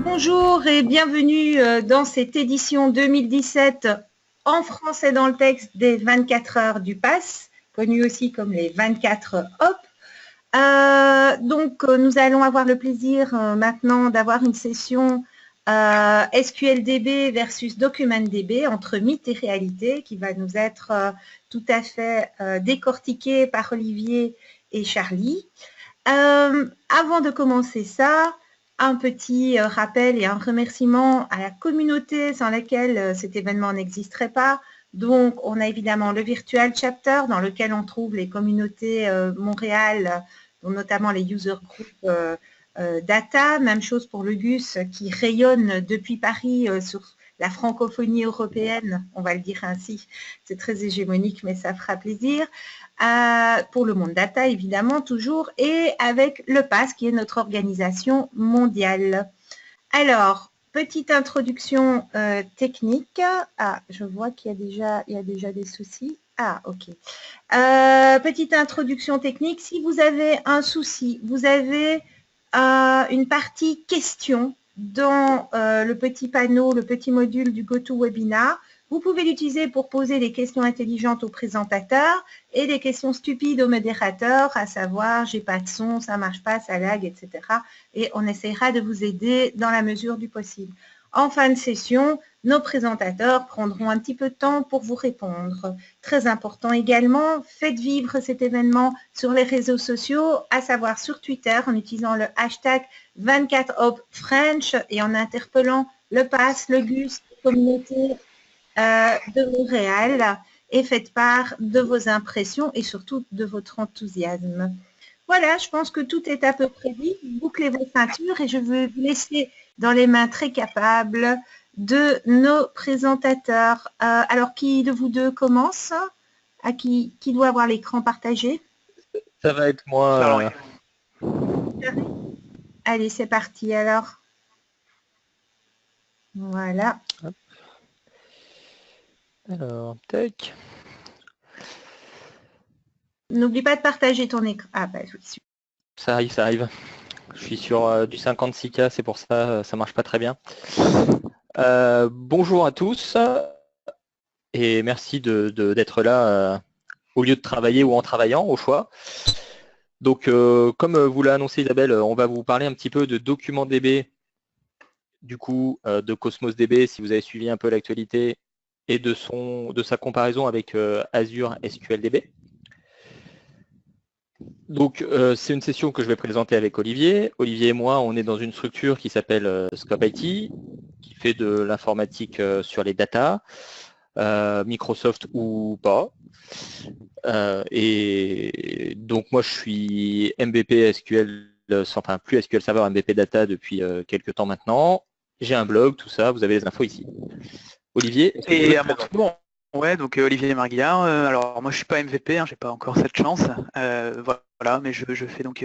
Bonjour et bienvenue dans cette édition 2017 en français dans le texte des 24 heures du PASS, connu aussi comme les 24 hop. Nous allons avoir le plaisir maintenant d'avoir une session SQLDB versus DocumentDB entre mythe et réalité qui va nous être tout à fait décortiquée par Olivier et Charlie. Avant de commencer ça, un petit rappel et un remerciement à la communauté sans laquelle cet événement n'existerait pas. Donc, on a évidemment le Virtual Chapter dans lequel on trouve les communautés Montréal, dont notamment les user groups data. Même chose pour le GUS qui rayonne depuis Paris sur la francophonie européenne, on va le dire ainsi. C'est très hégémonique, mais ça fera plaisir. Pour le monde data, évidemment, toujours, et avec le PASS, qui est notre organisation mondiale. Alors, petite introduction technique. Ah, je vois qu'il y a déjà des soucis. Ah, ok. Petite introduction technique. Si vous avez un souci, vous avez une partie questions dans le petit panneau, le petit module du GoToWebinar. Vous pouvez l'utiliser pour poser des questions intelligentes au présentateur et des questions stupides au modérateur, à savoir j'ai pas de son, ça marche pas, ça lag, etc. Et on essaiera de vous aider dans la mesure du possible. En fin de session, nos présentateurs prendront un petit peu de temps pour vous répondre. Très important également, faites vivre cet événement sur les réseaux sociaux, à savoir sur Twitter en utilisant le hashtag 24HopFrench et en interpellant le PASS, le GUS, la communauté de Montréal et faites part de vos impressions et surtout de votre enthousiasme. Voilà, je pense que tout est à peu près dit. Bouclez vos ceintures et je veux vous laisser dans les mains très capables de nos présentateurs. Alors, qui de vous deux commence? Qui doit avoir l'écran partagé? Ça va être moi. Allez, c'est parti alors. Voilà. Hop. Alors, tac. N'oublie pas de partager ton écran. Ah, bah, oui. Ça arrive. Je suis sur du 56K, c'est pour ça, ça marche pas très bien. Bonjour à tous et merci d'être là au lieu de travailler ou en travaillant, au choix. Donc, comme vous l'a annoncé Isabelle, on va vous parler un petit peu de DocumentDB, du coup, de Cosmos DB, si vous avez suivi un peu l'actualité, et de sa comparaison avec Azure SQLDB. Donc, c'est une session que je vais présenter avec Olivier. Olivier et moi, on est dans une structure qui s'appelle Scope IT, qui fait de l'informatique sur les datas, Microsoft ou pas. Et donc, moi, je suis MVP SQL, enfin plus SQL Server, MVP Data depuis quelques temps maintenant. J'ai un blog, tout ça, vous avez les infos ici. Olivier, est-ce que tu peux te présenter ? Bon, ouais, donc Olivier Marguillard. Alors moi je suis pas MVP, j'ai pas encore cette chance. Voilà, mais je fais donc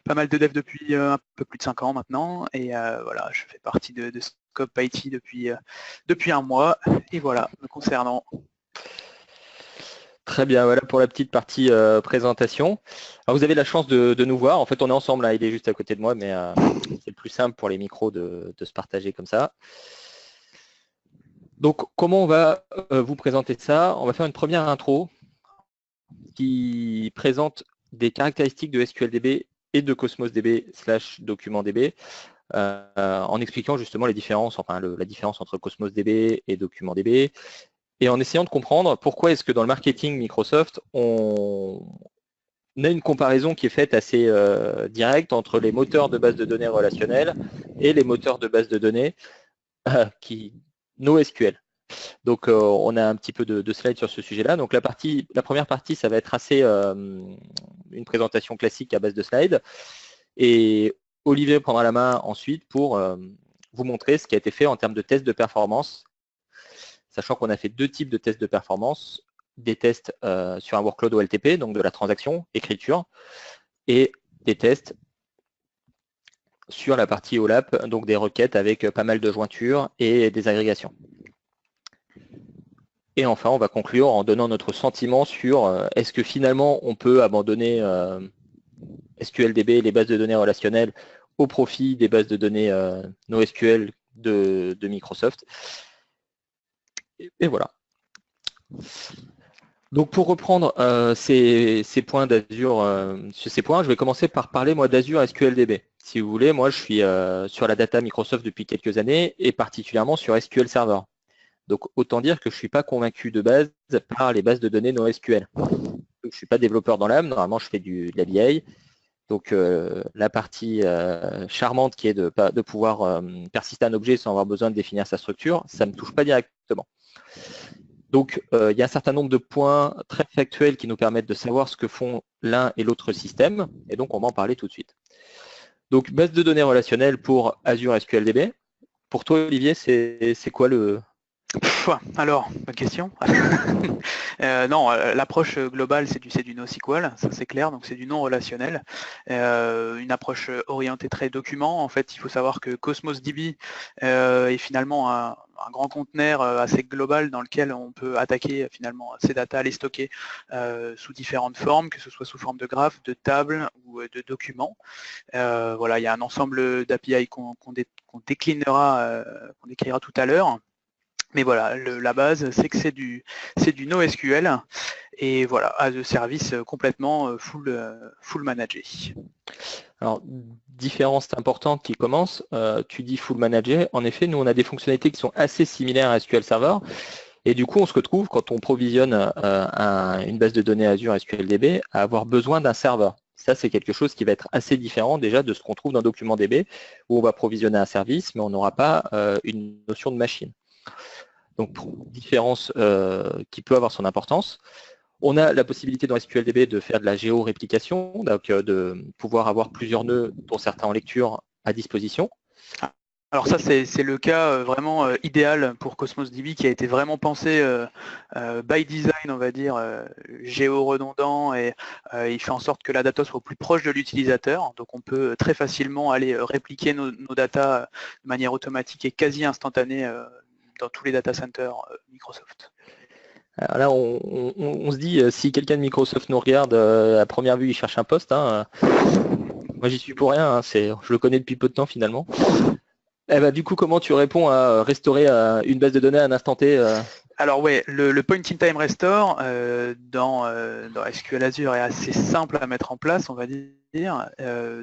pas mal de dev depuis un peu plus de 5 ans maintenant. Et voilà, je fais partie de Scope IT depuis un mois. Et voilà, me concernant. Très bien, voilà pour la petite partie présentation. Alors, vous avez la chance de nous voir. En fait, on est ensemble, là, il est juste à côté de moi, mais c'est le plus simple pour les micros de se partager comme ça. Donc, comment on va vous présenter ça? On va faire une première intro qui présente des caractéristiques de SQLDB et de CosmosDB / DocumentDB en expliquant justement les différences, enfin la différence entre CosmosDB et DocumentDB, et en essayant de comprendre pourquoi est-ce que dans le marketing Microsoft, on a une comparaison qui est faite assez directe entre les moteurs de base de données relationnelles et les moteurs de base de données NoSQL. Donc on a un petit peu de slides sur ce sujet-là. Donc la première partie, ça va être assez une présentation classique à base de slides. Et Olivier prendra la main ensuite pour vous montrer ce qui a été fait en termes de tests de performance, sachant qu'on a fait 2 types de tests de performance, des tests sur un workload OLTP, donc de la transaction, écriture, et des tests sur la partie OLAP, donc des requêtes avec pas mal de jointures et des agrégations. Et enfin, on va conclure en donnant notre sentiment sur est-ce que finalement on peut abandonner SQLDB, les bases de données relationnelles, au profit des bases de données NoSQL de Microsoft. Et voilà. Donc pour reprendre ces points d'Azure, je vais commencer par parler moi d'Azure SQLDB. Si vous voulez, moi je suis sur la data Microsoft depuis quelques années et particulièrement sur SQL Server. Donc autant dire que je ne suis pas convaincu de base par les bases de données NoSQL. Je ne suis pas développeur dans l'âme, normalement je fais de la BI. Donc la partie charmante qui est de pouvoir persister un objet sans avoir besoin de définir sa structure, ça ne me touche pas directement. Donc il y a un certain nombre de points très factuels qui nous permettent de savoir ce que font l'un et l'autre système, et donc on va en parler tout de suite. Donc base de données relationnelle pour Azure SQLDB. Pour toi Olivier, c'est quoi le... Alors, bonne question. Non, l'approche globale, c'est du NoSQL, ça c'est clair, donc c'est du non relationnel. Une approche orientée très document. En fait, il faut savoir que Cosmos DB est finalement un grand conteneur assez global dans lequel on peut attaquer finalement ces datas, les stocker sous différentes formes, que ce soit sous forme de graphes, de tables ou de documents. Voilà, il y a un ensemble d'API qu'on déclinera, qu'on décrira tout à l'heure. Mais voilà, la base, c'est que c'est du NoSQL et voilà, as a service complètement full managé. Alors, différence importante qui commence, tu dis full managé. En effet, nous, on a des fonctionnalités qui sont assez similaires à SQL Server. Et du coup, on se retrouve, quand on provisionne une base de données Azure SQLDB, à avoir besoin d'un serveur. Ça, c'est quelque chose qui va être assez différent déjà de ce qu'on trouve dans DocumentDB, où on va provisionner un service, mais on n'aura pas une notion de machine. Donc, différence qui peut avoir son importance. On a la possibilité dans SQLDB de faire de la géoréplication, donc de pouvoir avoir plusieurs nœuds, dont certains en lecture, à disposition. Alors ça, c'est le cas vraiment idéal pour Cosmos DB qui a été vraiment pensé by design, on va dire, géo-redondant, et il fait en sorte que la data soit au plus proche de l'utilisateur. Donc on peut très facilement aller répliquer nos datas de manière automatique et quasi instantanée dans tous les data centers Microsoft. Alors là, on se dit, si quelqu'un de Microsoft nous regarde, à première vue, il cherche un poste. Hein, moi, j'y suis pour rien. Hein, je le connais depuis peu de temps, finalement. Eh ben, du coup, comment tu réponds à restaurer une base de données à un instant T Alors ouais, le point in time restore dans SQL Azure est assez simple à mettre en place, on va dire.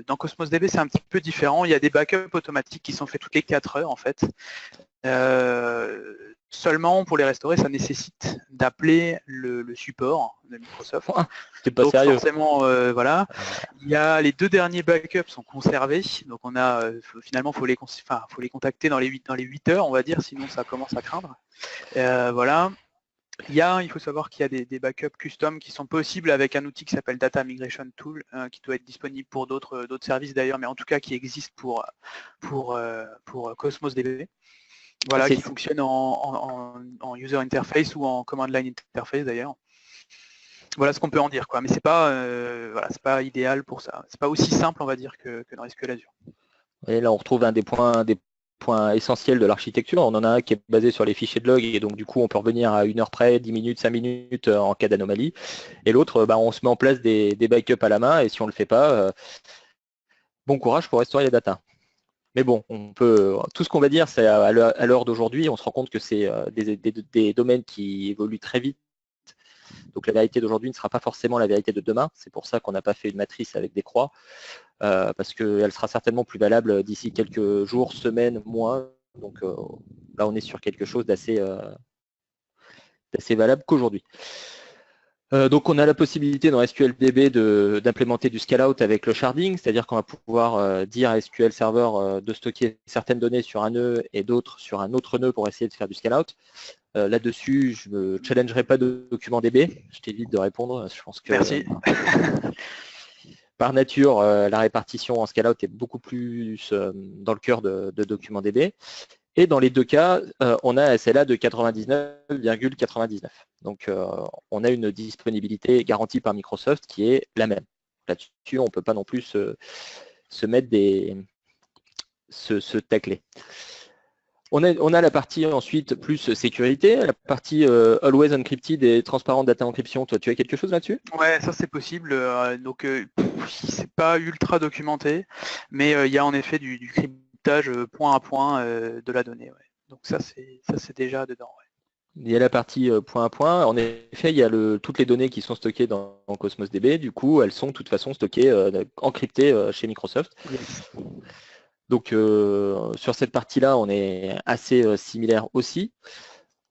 Dans Cosmos DB, c'est un petit peu différent. Il y a des backups automatiques qui sont faits toutes les 4 heures en fait. Seulement pour les restaurer, ça nécessite d'appeler le support de Microsoft. C'est pas donc sérieux. Forcément, voilà. Il y a les 2 derniers backups sont conservés, donc on a finalement faut les contacter dans les 8 heures, on va dire, sinon ça commence à craindre. Voilà. Il faut savoir qu'il y a des backups custom qui sont possibles avec un outil qui s'appelle Data Migration Tool, qui doit être disponible pour d'autres services d'ailleurs, mais en tout cas qui existe pour Cosmos DB. Voilà, qui fonctionne en user interface ou en command line interface d'ailleurs. Voilà ce qu'on peut en dire, quoi. Mais c'est pas, c'est pas idéal pour ça. C'est pas aussi simple, on va dire, que dans SQL Azure. Et là, on retrouve un des points essentiels de l'architecture. On en a un qui est basé sur les fichiers de log et donc du coup, on peut revenir à 1 heure près, 10 minutes, 5 minutes en cas d'anomalie. Et l'autre, on se met en place des backups à la main et si on ne le fait pas, bon courage pour restaurer les datas. Mais bon, tout ce qu'on va dire, c'est à l'heure d'aujourd'hui, on se rend compte que c'est des domaines qui évoluent très vite. Donc la vérité d'aujourd'hui ne sera pas forcément la vérité de demain. C'est pour ça qu'on n'a pas fait une matrice avec des croix, parce qu'elle sera certainement plus valable d'ici quelques jours, semaines, mois. Donc là, on est sur quelque chose d'assez valable qu'aujourd'hui. Donc on a la possibilité dans SQLDB d'implémenter du scale-out avec le sharding, c'est-à-dire qu'on va pouvoir dire à SQL Server de stocker certaines données sur un nœud et d'autres sur un autre nœud pour essayer de faire du scale-out. Là-dessus, je ne me challengerai pas de DocumentDB, je t'évite de répondre. Je pense que, merci. Par nature, la répartition en scale-out est beaucoup plus dans le cœur de DocumentDB. Et dans les 2 cas, on a un SLA de 99,99. Donc, on a une disponibilité garantie par Microsoft qui est la même. Là-dessus, on ne peut pas non plus se mettre se tacler. On a la partie ensuite plus sécurité, la partie always encrypted et transparent data encryption. Toi, tu as quelque chose là-dessus? Ouais, ça c'est possible. Donc c'est pas ultra documenté, mais il y a en effet du cryptage point à point de la donnée. Ouais. Donc ça c'est déjà dedans. Ouais. Il y a la partie point à point. En effet, il y a toutes les données qui sont stockées dans Cosmos DB. Du coup, elles sont de toute façon stockées, encryptées chez Microsoft. Yes. Donc sur cette partie-là, on est assez similaire aussi.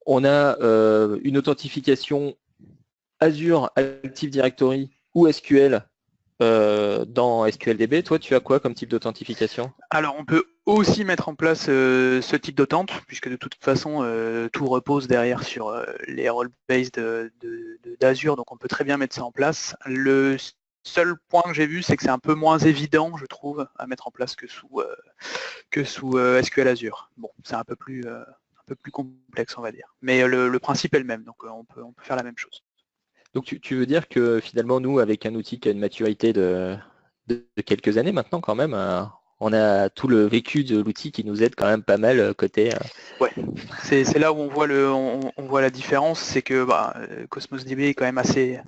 On a une authentification Azure Active Directory ou SQL dans SQLDB. Toi, tu as quoi comme type d'authentification? Alors on peut aussi mettre en place ce type d'authente, puisque de toute façon tout repose derrière sur les role-based d'Azure, donc on peut très bien mettre ça en place. Le seul point que j'ai vu, c'est que c'est un peu moins évident, je trouve, à mettre en place que sous SQL Azure. Bon, c'est un peu plus complexe, on va dire. Mais le principe est le même, donc on peut faire la même chose. Donc tu veux dire que finalement, nous, avec un outil qui a une maturité de quelques années maintenant quand même, on a tout le vécu de l'outil qui nous aide quand même pas mal côté... Ouais, c'est là où on voit la différence, c'est que Cosmos DB est quand même assez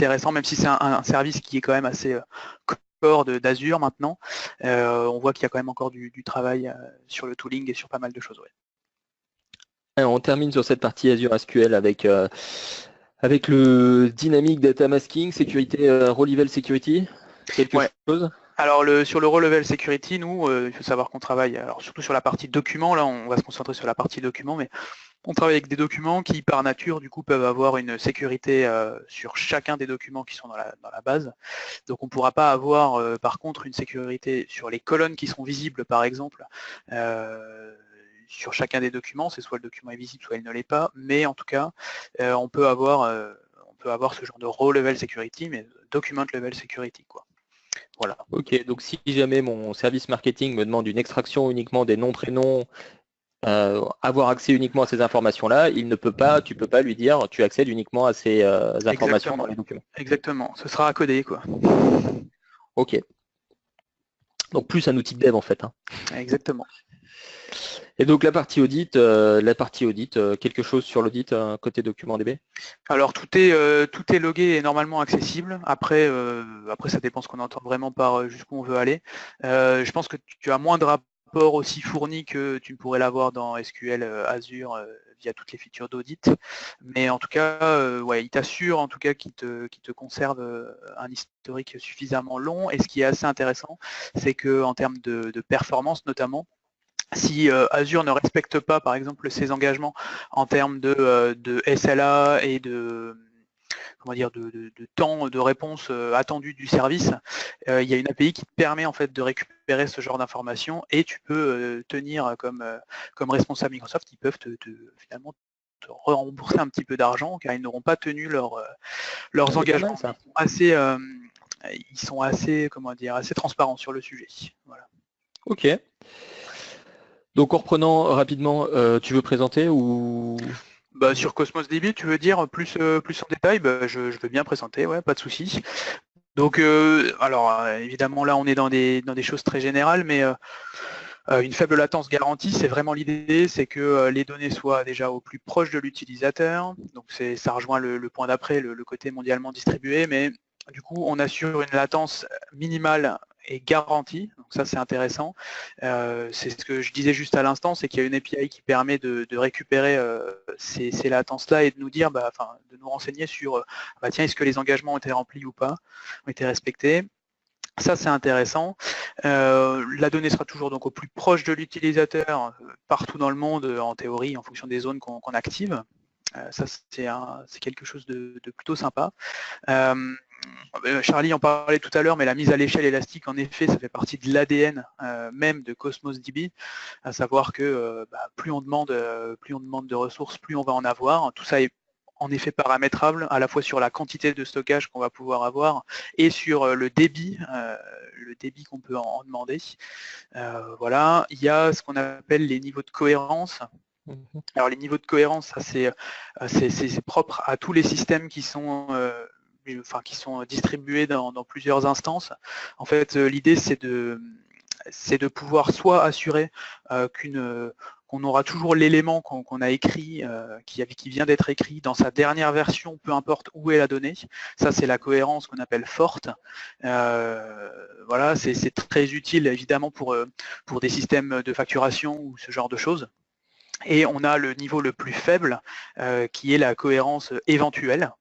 récent, même si c'est un service qui est quand même assez core d'Azure maintenant. On voit qu'il y a quand même encore du travail sur le tooling et sur pas mal de choses. Ouais. Alors, on termine sur cette partie Azure SQL avec le Dynamic Data Masking, sécurité, Row-Level Security, quelque chose? Alors sur le Row-Level Security, nous, il faut savoir qu'on travaille, alors surtout sur la partie documents, là on va se concentrer sur la partie documents, mais on travaille avec des documents qui par nature du coup peuvent avoir une sécurité sur chacun des documents qui sont dans la base. Donc on ne pourra pas avoir par contre une sécurité sur les colonnes qui sont visibles par exemple. Sur chacun des documents, c'est soit le document est visible, soit il ne l'est pas, mais en tout cas, on peut avoir ce genre de row level security, mais document level security, quoi. Voilà. Ok, donc si jamais mon service marketing me demande une extraction uniquement des noms, prénoms, avoir accès uniquement à ces informations-là, tu peux pas lui dire tu accèdes uniquement à ces informations dans les documents. Exactement, ce sera à coder, quoi. Ok. Donc plus un outil de dev en fait. Hein. Exactement. Et donc la partie audit, quelque chose sur l'audit côté document DB? Alors tout est logué et normalement accessible. Après ça dépend ce qu'on entend vraiment par jusqu'où on veut aller. Je pense que tu as moins de rapports aussi fournis que tu pourrais l'avoir dans SQL Azure via toutes les features d'audit. Mais en tout cas, ouais, il t'assure en tout cas qu'il te conserve un historique suffisamment long. Et ce qui est assez intéressant, c'est que en termes de performance notamment, si Azure ne respecte pas, par exemple, ses engagements en termes de SLA et de temps de réponse attendu du service, il y a une API qui te permet en fait de récupérer ce genre d'informations et tu peux tenir comme responsable Microsoft, ils peuvent finalement te rembourser un petit peu d'argent car ils n'auront pas tenu leurs engagements. Ils sont assez transparents sur le sujet. Voilà. Ok. Donc en reprenant rapidement, tu veux présenter ou... Sur Cosmos DB, tu veux dire plus en détail? Je veux bien présenter, ouais, pas de souci. Donc, alors évidemment là on est dans des choses très générales, mais une faible latence garantie, c'est vraiment l'idée, c'est que les données soient déjà au plus proche de l'utilisateur. Donc ça rejoint le point d'après, le côté mondialement distribué, mais du coup on assure une latence minimale et garantie, donc ça c'est intéressant. C'est ce que je disais juste à l'instant, c'est qu'il y a une API qui permet de récupérer ces latences-là et de nous dire, de nous renseigner sur, tiens, est-ce que les engagements ont été remplis ou pas, ont été respectés. Ça c'est intéressant. La donnée sera toujours donc au plus proche de l'utilisateur partout dans le monde, en théorie, en fonction des zones qu'on active. Ça c'est quelque chose de plutôt sympa. Charlie en parlait tout à l'heure, mais la mise à l'échelle élastique, en effet, ça fait partie de l'ADN même de Cosmos DB, à savoir que plus on demande de ressources, plus on va en avoir. Tout ça est en effet paramétrable, à la fois sur la quantité de stockage qu'on va pouvoir avoir et sur le débit qu'on peut en demander. Voilà, il y a ce qu'on appelle les niveaux de cohérence. Alors les niveaux de cohérence, ça c'est propre à tous les systèmes qui sont distribués dans plusieurs instances. En fait, l'idée c'est de pouvoir soit assurer qu'on aura toujours l'élément qu'on a écrit, qui vient d'être écrit dans sa dernière version, peu importe où est la donnée. Ça, c'est la cohérence qu'on appelle forte. Voilà, c'est très utile évidemment pour des systèmes de facturation ou ce genre de choses. Et on a le niveau le plus faible, qui est la cohérence éventuelle,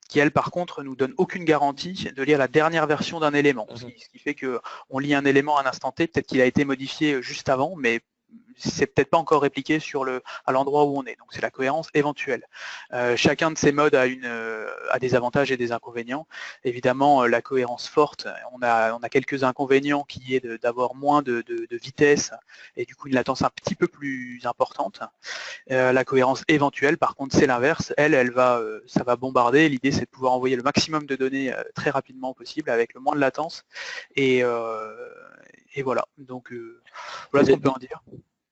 qui elle par contre nous donne aucune garantie de lire la dernière version d'un élément. Ce qui fait qu'on lit un élément à un instant T, peut-être qu'il a été modifié juste avant, mais c'est peut-être pas encore répliqué à l'endroit où on est. Donc c'est la cohérence éventuelle. Chacun de ces modes a des avantages et des inconvénients. Évidemment, la cohérence forte, on a quelques inconvénients qui est d'avoir moins de vitesse et du coup une latence un petit peu plus importante. La cohérence éventuelle, par contre, c'est l'inverse. Ça va bombarder. L'idée, c'est de pouvoir envoyer le maximum de données très rapidement possible avec le moins de latence. Et voilà. Donc, voilà ce qu'on peut en dire.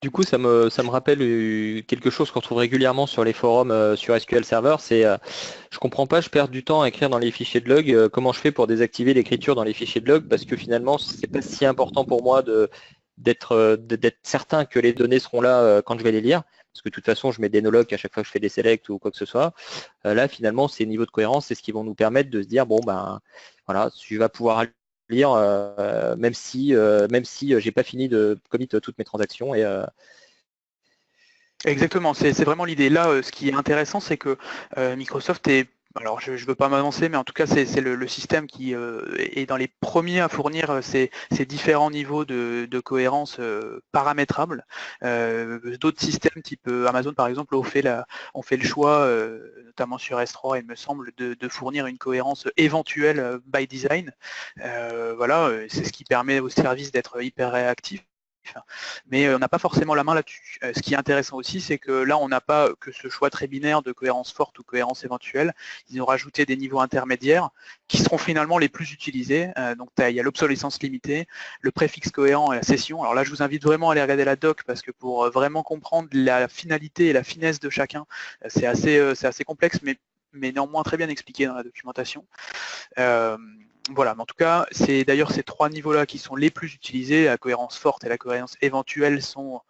Du coup, ça me rappelle quelque chose qu'on trouve régulièrement sur les forums sur SQL Server, c'est je comprends pas, je perds du temps à écrire dans les fichiers de log, comment je fais pour désactiver l'écriture dans les fichiers de log, parce que finalement, c'est pas si important pour moi d'être certain que les données seront là quand je vais les lire, parce que de toute façon, je mets des no-log à chaque fois que je fais des selects ou quoi que ce soit. Là, finalement, ces niveaux de cohérence, c'est ce qui vont nous permettre de se dire, bon, ben, voilà, tu vas pouvoir lire, même si j'ai pas fini de commit toutes mes transactions. Exactement, c'est vraiment l'idée. Là, ce qui est intéressant, c'est que Microsoft est, alors je ne veux pas m'avancer, mais en tout cas c'est le système qui est dans les premiers à fournir ces différents niveaux de cohérence paramétrables. D'autres systèmes type Amazon par exemple ont fait le choix, notamment sur S3 il me semble, de fournir une cohérence éventuelle by design. Voilà, c'est ce qui permet au service d'être hyper réactif. Mais on n'a pas forcément la main là-dessus. Ce qui est intéressant aussi, c'est que là, on n'a pas que ce choix très binaire de cohérence forte ou cohérence éventuelle. Ils ont rajouté des niveaux intermédiaires qui seront finalement les plus utilisés. Donc il y a l'obsolescence limitée, le préfixe cohérent et la session. Alors là, je vous invite vraiment à aller regarder la doc parce que pour vraiment comprendre la finalité et la finesse de chacun, c'est assez complexe, mais néanmoins très bien expliqué dans la documentation. Voilà, mais en tout cas, c'est d'ailleurs ces trois niveaux-là qui sont les plus utilisés. La cohérence forte et la cohérence éventuelle sont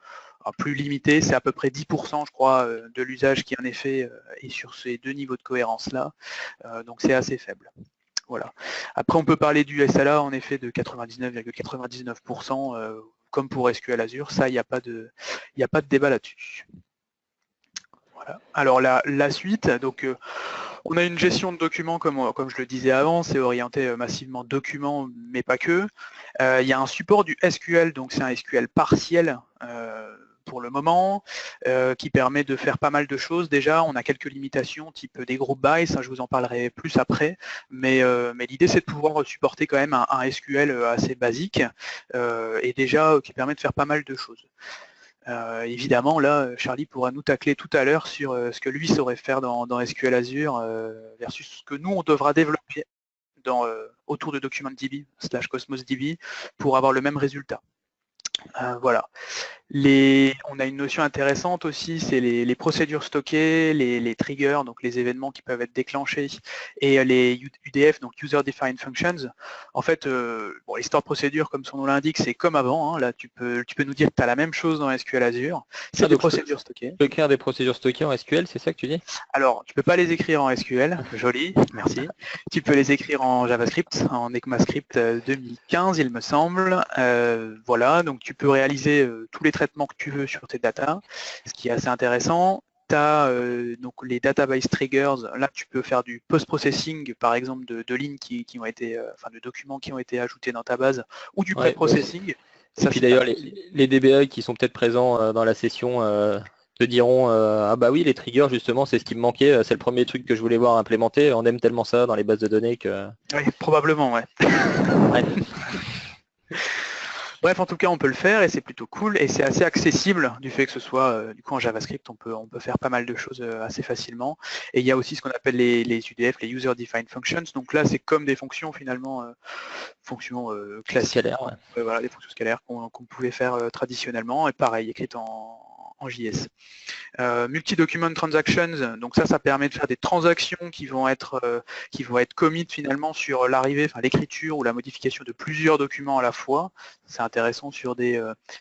plus limitées. C'est à peu près 10%, je crois, de l'usage qui en effet est sur ces deux niveaux de cohérence-là. Donc c'est assez faible. Voilà. Après, on peut parler du SLA, en effet, de 99,99%, comme pour SQL Azure. Ça, il n'y a pas de débat là-dessus. Voilà. Alors la suite, donc on a une gestion de documents, comme je le disais avant, c'est orienté massivement documents, mais pas que. Il y a un support du SQL, donc c'est un SQL partiel pour le moment, qui permet de faire pas mal de choses. Déjà, on a quelques limitations, type des group by, ça je vous en parlerai plus après, mais l'idée c'est de pouvoir supporter quand même un SQL assez basique, et déjà qui permet de faire pas mal de choses. Évidemment, là, Charlie pourra nous tacler tout à l'heure sur ce que lui saurait faire dans SQL Azure versus ce que nous, on devra développer autour de DocumentDB / Cosmos DB pour avoir le même résultat. Voilà. On a une notion intéressante aussi, c'est les procédures stockées, les triggers, donc les événements qui peuvent être déclenchés, et les UDF, donc User Defined Functions. En fait, les stores procédures, comme son nom l'indique, c'est comme avant. Hein. Là, tu peux nous dire que tu as la même chose dans SQL Azure. C'est des procédures stockées. Tu peux écrire des procédures stockées en SQL, c'est ça que tu dis? Alors, tu peux pas les écrire en SQL, joli, merci. Tu peux les écrire en JavaScript, en ECMAScript 2015, il me semble. Voilà, donc tu peux réaliser tous les traitements que tu veux sur tes datas, ce qui est assez intéressant. Tu as donc les database triggers, là tu peux faire du post-processing par exemple de lignes qui ont été, de documents qui ont été ajoutés dans ta base, ou du pré-processing. Et puis d'ailleurs les DBA qui sont peut-être présents dans la session te diront ah bah oui, les triggers justement c'est ce qui me manquait, c'est le premier truc que je voulais voir implémenté, on aime tellement ça dans les bases de données que... Oui, probablement, ouais. Ouais. Bref, en tout cas, on peut le faire et c'est plutôt cool et c'est assez accessible du fait que ce soit du coup en JavaScript, on peut faire pas mal de choses assez facilement. Et il y a aussi ce qu'on appelle les UDF, les User Defined Functions. Donc là, c'est comme des fonctions finalement, fonctions classiques, scalaires, ouais. Voilà, des fonctions scalaires qu'on pouvait faire traditionnellement et pareil, écrites en en JS. Multi-document transactions, donc ça permet de faire des transactions qui vont être commit finalement sur l'arrivée, enfin l'écriture ou la modification de plusieurs documents à la fois. C'est intéressant sur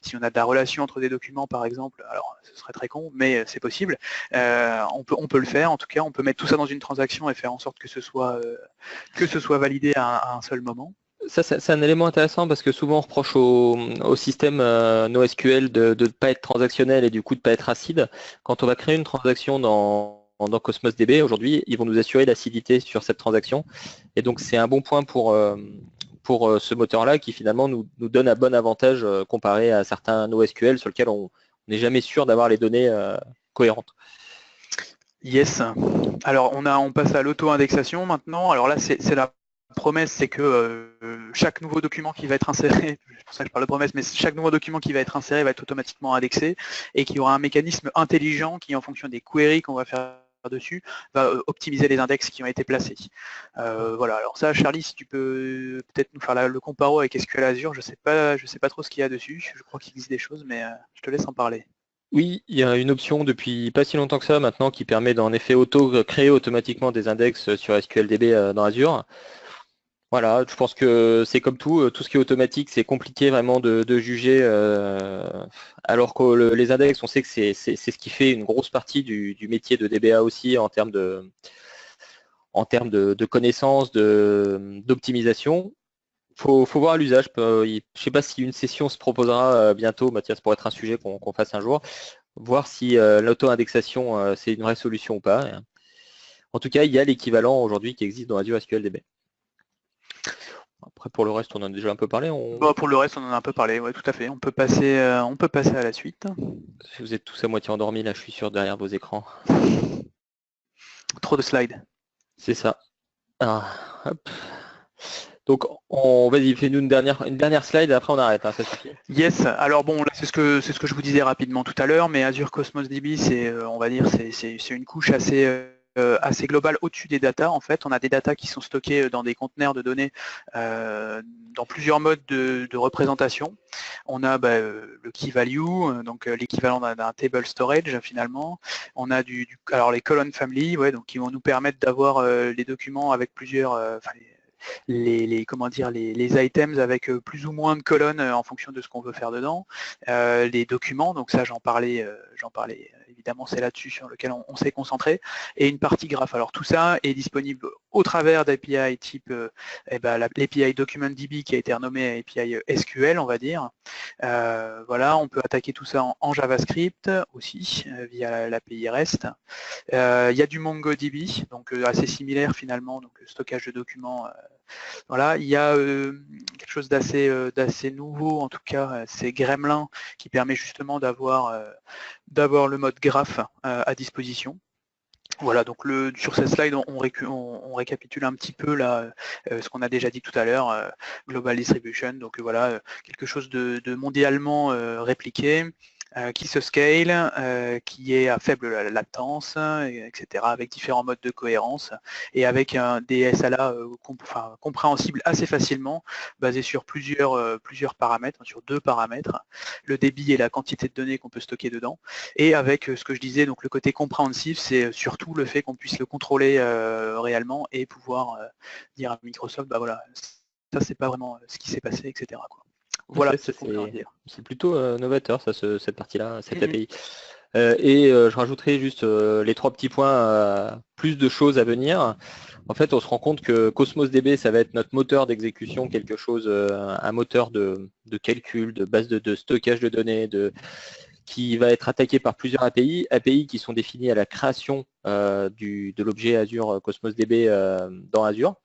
si on a de la relation entre des documents par exemple, alors ce serait très con, mais c'est possible. On peut le faire, en tout cas on peut mettre tout ça dans une transaction et faire en sorte que ce soit validé à un seul moment. Ça, c'est un élément intéressant parce que souvent on reproche au système NoSQL de ne pas être transactionnel et du coup de ne pas être acide. Quand on va créer une transaction dans Cosmos DB, aujourd'hui, ils vont nous assurer l'acidité sur cette transaction. Et donc c'est un bon point pour ce moteur-là qui finalement nous donne un bon avantage comparé à certains NoSQL sur lesquels on n'est jamais sûr d'avoir les données cohérentes. Yes. Alors on passe à l'auto-indexation maintenant. Alors là c'est la promesse, c'est que chaque nouveau document qui va être inséré, c'est pour ça que je parle de promesse, mais chaque nouveau document qui va être inséré va être automatiquement indexé et qu'il y aura un mécanisme intelligent qui, en fonction des queries qu'on va faire dessus, va optimiser les index qui ont été placés. Voilà, alors ça, Charlie, si tu peux peut-être nous faire le comparo avec SQL Azure, je sais pas trop ce qu'il y a dessus, je crois qu'il existe des choses, mais je te laisse en parler. Oui, il y a une option depuis pas si longtemps que ça maintenant qui permet d'en effet créer automatiquement des index sur SQLDB dans Azure. Voilà, je pense que c'est comme tout ce qui est automatique, c'est compliqué vraiment de juger, alors que les index, on sait que c'est ce qui fait une grosse partie du métier de DBA aussi en termes de connaissances, d'optimisation. Faut voir l'usage. Je ne sais pas si une session se proposera bientôt, Mathias, pour être un sujet qu'on fasse un jour, voir si l'auto-indexation c'est une vraie solution ou pas. En tout cas, il y a l'équivalent aujourd'hui qui existe dans Azure SQLDB. Après, pour le reste, on en a déjà un peu parlé. Bon, pour le reste, on en a un peu parlé, oui, tout à fait. On peut passer à la suite. Si vous êtes tous à moitié endormis, là, je suis sûr, derrière vos écrans. Trop de slides. C'est ça. Ah, hop. Donc, vas-y, fais-nous une dernière slide et après on arrête, hein, ça suffit. Yes, alors bon, là c'est ce que je vous disais rapidement tout à l'heure, mais Azure Cosmos DB, on va dire, c'est une couche assez globale au-dessus des datas. En fait, on a des datas qui sont stockées dans des conteneurs de données dans plusieurs modes de représentation. On a le key value, donc l'équivalent d'un table storage finalement. On a alors les column family, ouais, donc qui vont nous permettre d'avoir les documents avec plusieurs, les items avec plus ou moins de colonnes en fonction de ce qu'on veut faire dedans, les documents, donc ça j'en parlais évidemment, c'est là-dessus sur lequel on s'est concentré, et une partie graph. Alors tout ça est disponible au travers d'API type l'API DocumentDB qui a été renommé API SQL, on va dire. Voilà, on peut attaquer tout ça en JavaScript aussi via l'API REST. Il y a du MongoDB, donc assez similaire finalement, donc stockage de documents. Voilà, il y a quelque chose d'assez nouveau, en tout cas, c'est Gremlin qui permet justement d'avoir le mode graph à disposition. Voilà, donc sur cette slide, on récapitule un petit peu là, ce qu'on a déjà dit tout à l'heure, Global Distribution, donc voilà, quelque chose de mondialement répliqué, qui se scale, qui est à faible latence, etc., avec différents modes de cohérence, et avec des SLA compréhensibles assez facilement, basés sur plusieurs paramètres, sur 2 paramètres, le débit et la quantité de données qu'on peut stocker dedans, et avec ce que je disais, donc le côté compréhensif, c'est surtout le fait qu'on puisse le contrôler réellement et pouvoir dire à Microsoft, bah voilà, ça c'est pas vraiment ce qui s'est passé, etc., quoi. Voilà, c'est plutôt novateur, ça, cette partie-là, cette API. Je rajouterai juste les 3 petits points, plus de choses à venir. En fait, on se rend compte que Cosmos DB, ça va être notre moteur d'exécution, quelque chose, un moteur de calcul, de base de stockage de données, qui va être attaqué par plusieurs API qui sont définis à la création de l'objet Azure Cosmos DB dans Azure.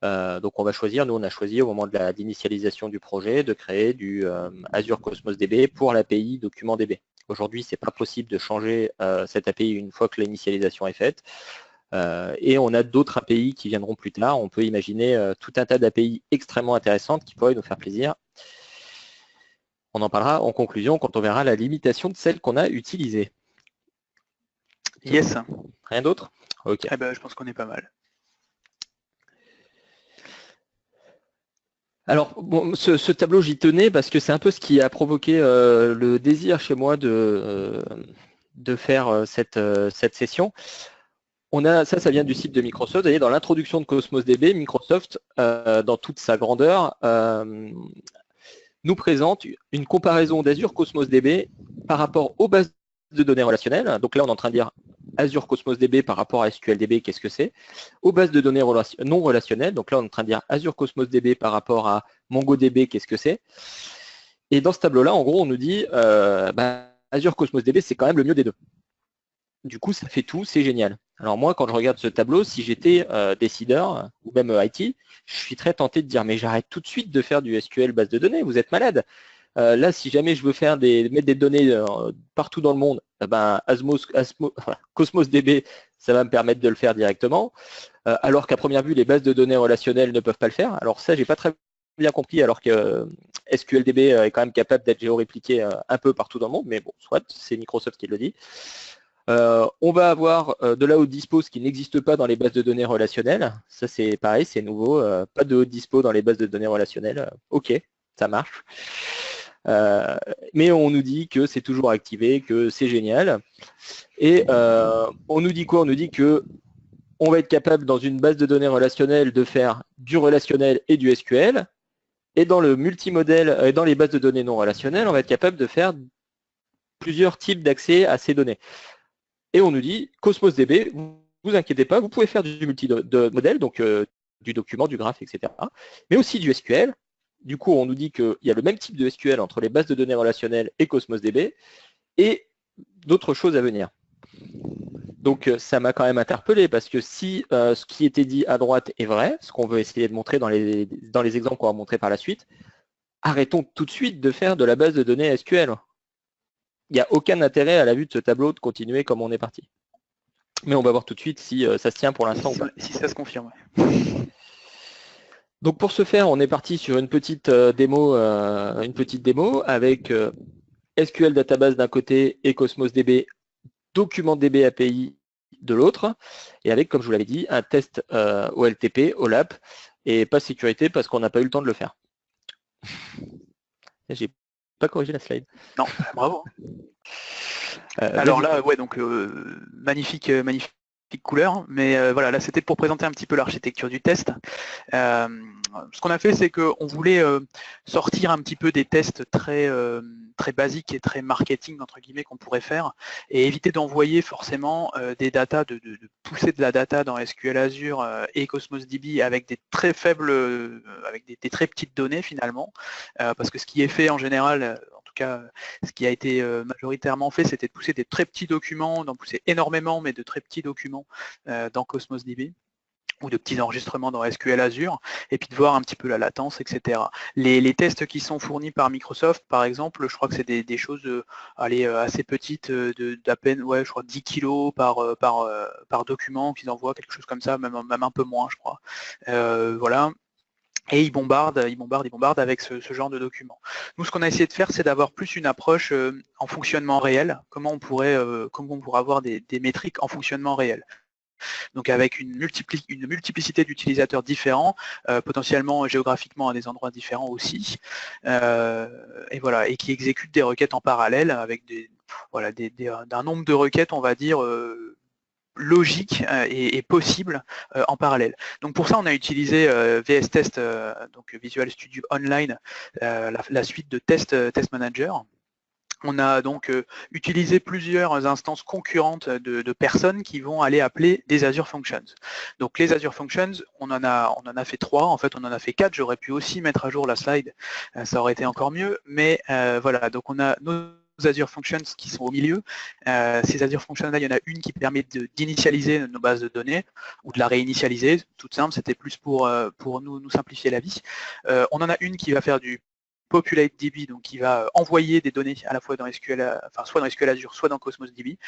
Donc on va choisir, nous on a choisi au moment de l'initialisation du projet de créer du Azure Cosmos DB pour l'API document DB. Aujourd'hui, ce n'est pas possible de changer cette API une fois que l'initialisation est faite. Et on a d'autres API qui viendront plus tard. On peut imaginer tout un tas d'API extrêmement intéressantes qui pourraient nous faire plaisir. On en parlera en conclusion quand on verra la limitation de celle qu'on a utilisée. Yes. Rien d'autre? Ok. Eh ben, je pense qu'on est pas mal. Alors, bon, ce tableau, j'y tenais parce que c'est un peu ce qui a provoqué le désir chez moi de faire cette session. Ça vient du site de Microsoft. Vous voyez, dans l'introduction de Cosmos DB, Microsoft, dans toute sa grandeur, nous présente une comparaison d'Azure Cosmos DB par rapport aux bases de données relationnelles. Donc là, on est en train de dire Azure Cosmos DB par rapport à SQL DB, qu'est-ce que c'est? Aux bases de données non relationnelles. Donc là, on est en train de dire Azure Cosmos DB par rapport à MongoDB, qu'est-ce que c'est? Et dans ce tableau-là, en gros, on nous dit Azure Cosmos DB, c'est quand même le mieux des deux. Du coup, ça fait tout, c'est génial. Alors moi, quand je regarde ce tableau, si j'étais décideur ou même IT, je suis très tenté de dire mais j'arrête tout de suite de faire du SQL base de données, vous êtes malade. Là, si jamais je veux mettre des données partout dans le monde, Cosmos DB, ça va me permettre de le faire directement. Alors qu'à première vue, les bases de données relationnelles ne peuvent pas le faire. Alors ça, j'ai pas très bien compris, alors que SQLDB est quand même capable d'être géorépliqué un peu partout dans le monde, mais bon, soit, c'est Microsoft qui le dit. On va avoir de la haute dispo, ce qui n'existe pas dans les bases de données relationnelles. Ça, c'est pareil, c'est nouveau. Pas de haute dispo dans les bases de données relationnelles. OK, ça marche. Mais on nous dit que c'est toujours activé, que c'est génial. Et on nous dit quoi? On nous dit que on va être capable, dans une base de données relationnelle, de faire du relationnel et du SQL. Et dans le multimodèle, dans les bases de données non relationnelles, on va être capable de faire plusieurs types d'accès à ces données. Et on nous dit, Cosmos DB, vous inquiétez pas, vous pouvez faire du multimodèle, donc du document, du graphe, etc. Mais aussi du SQL. Du coup, on nous dit qu'il y a le même type de SQL entre les bases de données relationnelles et Cosmos DB, et d'autres choses à venir. Donc ça m'a quand même interpellé, parce que si ce qui était dit à droite est vrai, ce qu'on veut essayer de montrer dans les exemples qu'on va montrer par la suite, arrêtons tout de suite de faire de la base de données SQL. Il n'y a aucun intérêt à la vue de ce tableau de continuer comme on est parti. Mais on va voir tout de suite si ça se tient pour l'instant ou pas. Si ça se confirme. Donc pour ce faire, on est parti sur une petite démo avec SQL Database d'un côté et Cosmos DB, Document DB API de l'autre, et avec, comme je vous l'avais dit, un test OLTP, OLAP, et pas sécurité parce qu'on n'a pas eu le temps de le faire. J'ai pas corrigé la slide. Non, bravo. Alors là, ouais, donc magnifique couleur, mais voilà, là c'était pour présenter un petit peu l'architecture du test. Ce qu'on a fait, c'est qu'on voulait sortir un petit peu des tests très basiques et très marketing entre guillemets qu'on pourrait faire, et éviter d'envoyer forcément des datas, de pousser de la data dans SQL Azure et Cosmos DB avec des très faibles, avec des très petites données finalement, parce que ce qui est fait en général, ce qui a été majoritairement fait, c'était de pousser des très petits documents, d'en pousser énormément, mais de très petits documents dans Cosmos DB, ou de petits enregistrements dans SQL Azure, et puis de voir un petit peu la latence, etc. Les tests qui sont fournis par Microsoft, par exemple, je crois que c'est des choses assez petites, d'à peine, ouais, je crois 10 kilos par document qu'ils envoient, quelque chose comme ça, même un peu moins, je crois. Voilà. Et ils bombardent avec ce genre de documents. Nous, ce qu'on a essayé de faire, c'est d'avoir plus une approche en fonctionnement réel. Comment on pourrait avoir des métriques en fonctionnement réel. Donc avec une multiplicité d'utilisateurs différents, potentiellement géographiquement à des endroits différents aussi, et voilà, et qui exécutent des requêtes en parallèle avec d'un nombre de requêtes, on va dire, logique et possible en parallèle. Donc pour ça, on a utilisé VS Test, donc Visual Studio Online, la suite de Test Manager. On a donc utilisé plusieurs instances concurrentes de personnes qui vont aller appeler des Azure Functions. Donc les Azure Functions, on en a fait 3, en fait on en a fait 4, j'aurais pu aussi mettre à jour la slide, ça aurait été encore mieux, mais voilà, donc on a nos Azure Functions qui sont au milieu. Ces Azure Functions là, il y en a une qui permet d'initialiser nos bases de données ou de la réinitialiser, toute simple, c'était plus pour nous simplifier la vie. On en a une qui va faire du Populate DB, donc qui va envoyer des données à la fois dans SQL, enfin soit dans SQL Azure, soit dans Cosmos DB,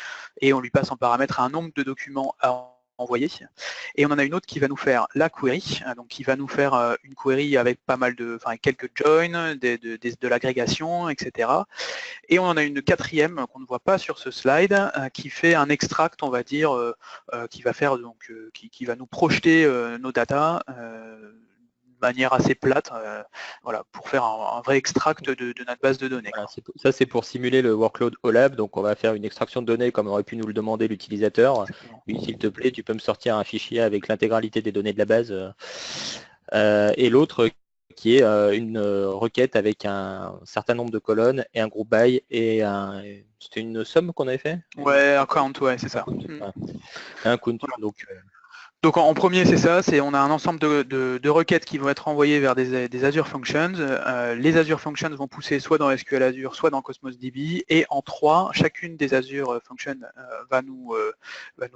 et on lui passe en paramètre un nombre de documents à envoyer. Et on en a une autre qui va nous faire la query, donc qui va nous faire une query avec pas mal quelques joins, de l'agrégation, etc. Et on en a une quatrième qu'on ne voit pas sur ce slide, qui fait un extract, on va dire, qui va nous projeter nos datas manière assez plate, voilà, pour faire un vrai extract de notre base de données. Voilà, ça c'est pour simuler le workload OLAP, donc on va faire une extraction de données comme aurait pu nous le demander l'utilisateur. Oui, s'il te plaît, tu peux me sortir un fichier avec l'intégralité des données de la base. Et l'autre qui est une requête avec un certain nombre de colonnes et un groupe by et c'était une somme qu'on avait fait? Ouais, un count, ouais, c'est ça. Un count, voilà. Donc en premier, c'est ça, on a un ensemble de requêtes qui vont être envoyées vers des Azure Functions. Les Azure Functions vont pousser soit dans SQL Azure, soit dans Cosmos DB. Et en 3, chacune des Azure Functions va nous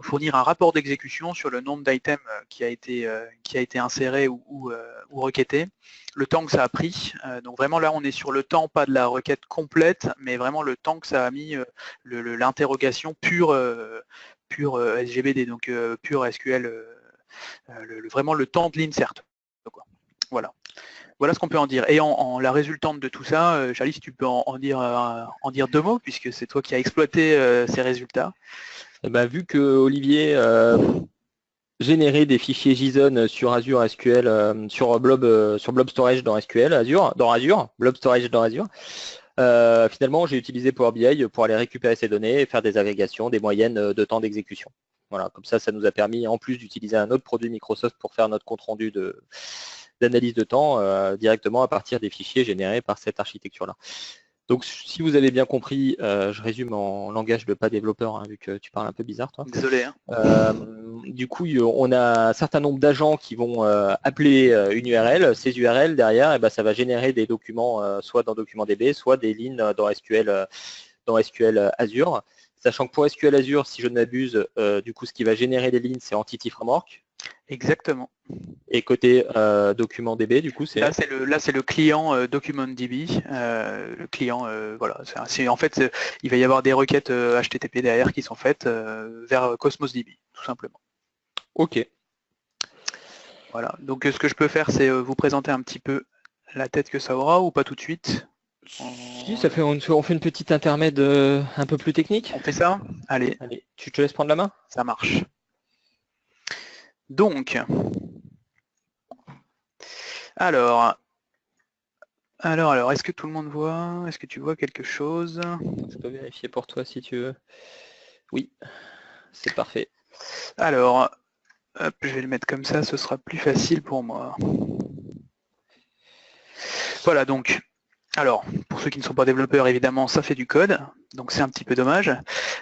fournir un rapport d'exécution sur le nombre d'items qui a été inséré ou requêté, le temps que ça a pris. Donc vraiment là, on est sur le temps, pas de la requête complète, mais vraiment le temps que ça a mis l'interrogation pure SGBD, donc pure SQL, vraiment le temps de l'insert. Voilà. Voilà ce qu'on peut en dire. Et en la résultante de tout ça, Charlie, si tu peux en dire deux mots, puisque c'est toi qui as exploité ces résultats. Et ben, vu que Olivier générait des fichiers JSON sur Azure SQL, sur Blob Storage dans SQL, Blob Storage dans Azure, finalement, j'ai utilisé Power BI pour aller récupérer ces données et faire des agrégations, des moyennes de temps d'exécution. Voilà, comme ça nous a permis, en plus d'utiliser un autre produit Microsoft pour faire notre compte-rendu d'analyse de temps, directement à partir des fichiers générés par cette architecture-là. Donc, si vous avez bien compris, je résume en langage de pas développeur, hein, vu que tu parles un peu bizarre, toi. Désolé. Hein. Du coup, on a un certain nombre d'agents qui vont appeler une URL. Ces URL, derrière, ça va générer des documents, soit dans DocumentDB, soit des lignes dans SQL Azure. Sachant que pour SQL Azure, si je ne m'abuse, du coup, ce qui va générer les lignes, c'est Entity Framework. Exactement. Et côté DocumentDB, du coup, c'est... Là, c'est le client DocumentDB. Le client, voilà. En fait, il va y avoir des requêtes HTTP derrière qui sont faites vers Cosmos DB, tout simplement. Ok. Voilà. Donc, ce que je peux faire, c'est vous présenter un petit peu la tête que ça aura, ou pas tout de suite. Si, on fait une petite intermède un peu plus technique. On fait ça? Allez. Allez, tu te laisses prendre la main? Ça marche. Donc, alors, est-ce que tout le monde voit? Est-ce que tu vois quelque chose? Je peux vérifier pour toi si tu veux. Oui, c'est parfait. Alors, hop, je vais le mettre comme ça, ce sera plus facile pour moi. Voilà, donc, alors, pour ceux qui ne sont pas développeurs, évidemment, ça fait du code, donc c'est un petit peu dommage.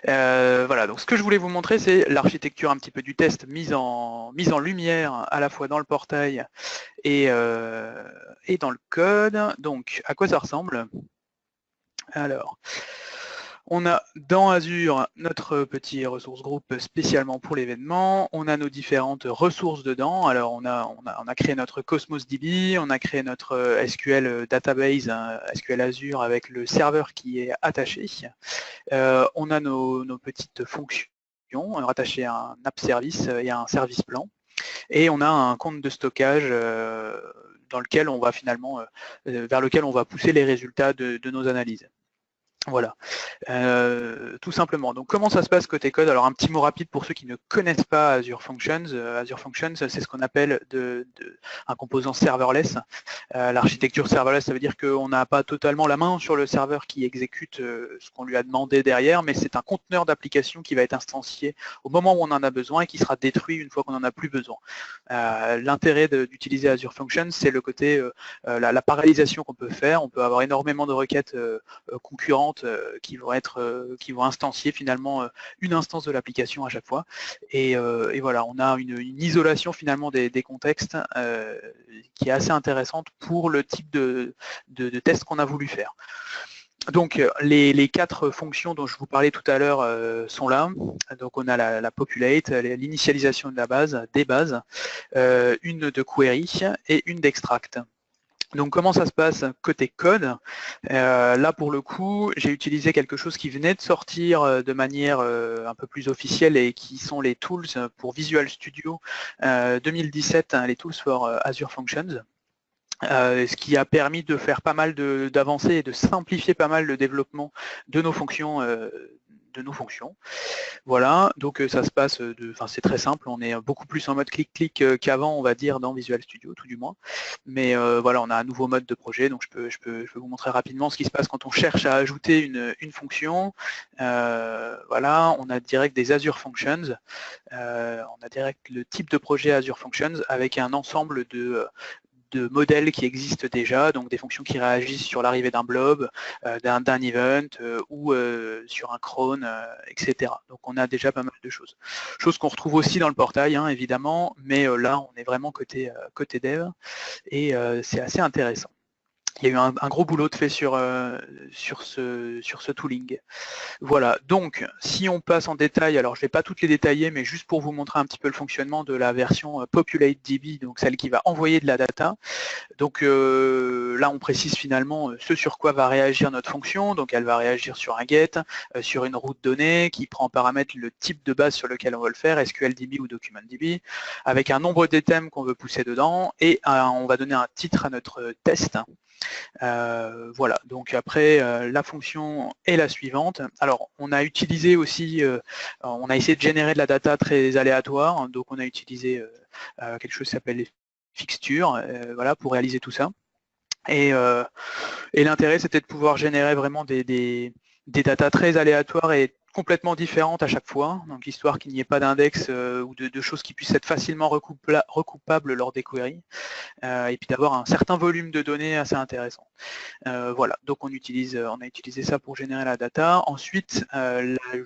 Voilà, donc ce que je voulais vous montrer, c'est l'architecture un petit peu du test mise en lumière, à la fois dans le portail et dans le code. Donc, à quoi ça ressemble? Alors, on a dans Azure notre petit ressource group spécialement pour l'événement. On a nos différentes ressources dedans. Alors on a créé notre Cosmos DB, on a créé notre SQL database, SQL Azure avec le serveur qui est attaché. On a nos petites fonctions rattachées à un app service et à un service plan. Et on a un compte de stockage dans lequel on va finalement, vers lequel on va pousser les résultats de nos analyses. Voilà, tout simplement. Donc comment ça se passe côté code? Alors un petit mot rapide pour ceux qui ne connaissent pas Azure Functions. Azure Functions, c'est ce qu'on appelle un composant serverless. L'architecture serverless, ça veut dire qu'on n'a pas totalement la main sur le serveur qui exécute ce qu'on lui a demandé derrière, mais c'est un conteneur d'application qui va être instancié au moment où on en a besoin et qui sera détruit une fois qu'on n'en a plus besoin. L'intérêt d'utiliser Azure Functions, c'est le côté, la parallélisation qu'on peut faire. On peut avoir énormément de requêtes concurrentes qui vont instancier finalement une instance de l'application à chaque fois. Et voilà, on a une isolation finalement des contextes qui est assez intéressante pour le type de test qu'on a voulu faire. Donc les quatre fonctions dont je vous parlais tout à l'heure sont là. Donc on a la populate, l'initialisation de la base, des bases, une de query et une d'extract. Donc comment ça se passe côté code? Là pour le coup, j'ai utilisé quelque chose qui venait de sortir de manière un peu plus officielle et qui sont les tools pour Visual Studio 2017, les tools for Azure Functions. Ce qui a permis de faire pas mal d'avancées et de simplifier pas mal le développement de nos fonctions de nos fonctions. Voilà, donc ça se passe, c'est très simple, on est beaucoup plus en mode clic-clic qu'avant, on va dire, dans Visual Studio, tout du moins. Mais voilà, on a un nouveau mode de projet, donc je peux vous montrer rapidement ce qui se passe quand on cherche à ajouter une fonction. Voilà, on a direct des Azure Functions, on a direct le type de projet Azure Functions avec un ensemble de modèles qui existent déjà, donc des fonctions qui réagissent sur l'arrivée d'un blob, d'un event ou sur un cron, etc. Donc on a déjà pas mal de choses. Choses qu'on retrouve aussi dans le portail, hein, évidemment, mais là on est vraiment côté dev et c'est assez intéressant. Il y a eu un gros boulot de fait sur ce tooling. Voilà, donc si on passe en détail, alors je ne vais pas toutes les détailler, mais juste pour vous montrer un petit peu le fonctionnement de la version PopulateDB, donc celle qui va envoyer de la data. Donc là, on précise finalement ce sur quoi va réagir notre fonction. Donc elle va réagir sur un get, sur une route donnée qui prend en paramètre le type de base sur lequel on veut le faire, SQLDB ou DocumentDB, avec un nombre d'items qu'on veut pousser dedans, et on va donner un titre à notre test. Voilà, donc après la fonction est la suivante. Alors on a utilisé aussi, on a essayé de générer de la data très aléatoire, donc on a utilisé quelque chose qui s'appelle les fixtures, voilà, pour réaliser tout ça. Et l'intérêt c'était de pouvoir générer vraiment des datas très aléatoires et complètement différentes à chaque fois, donc histoire qu'il n'y ait pas d'index ou de choses qui puissent être facilement recoupables lors des queries, et puis d'avoir un certain volume de données assez intéressant. Voilà, donc on a utilisé ça pour générer la data. Ensuite,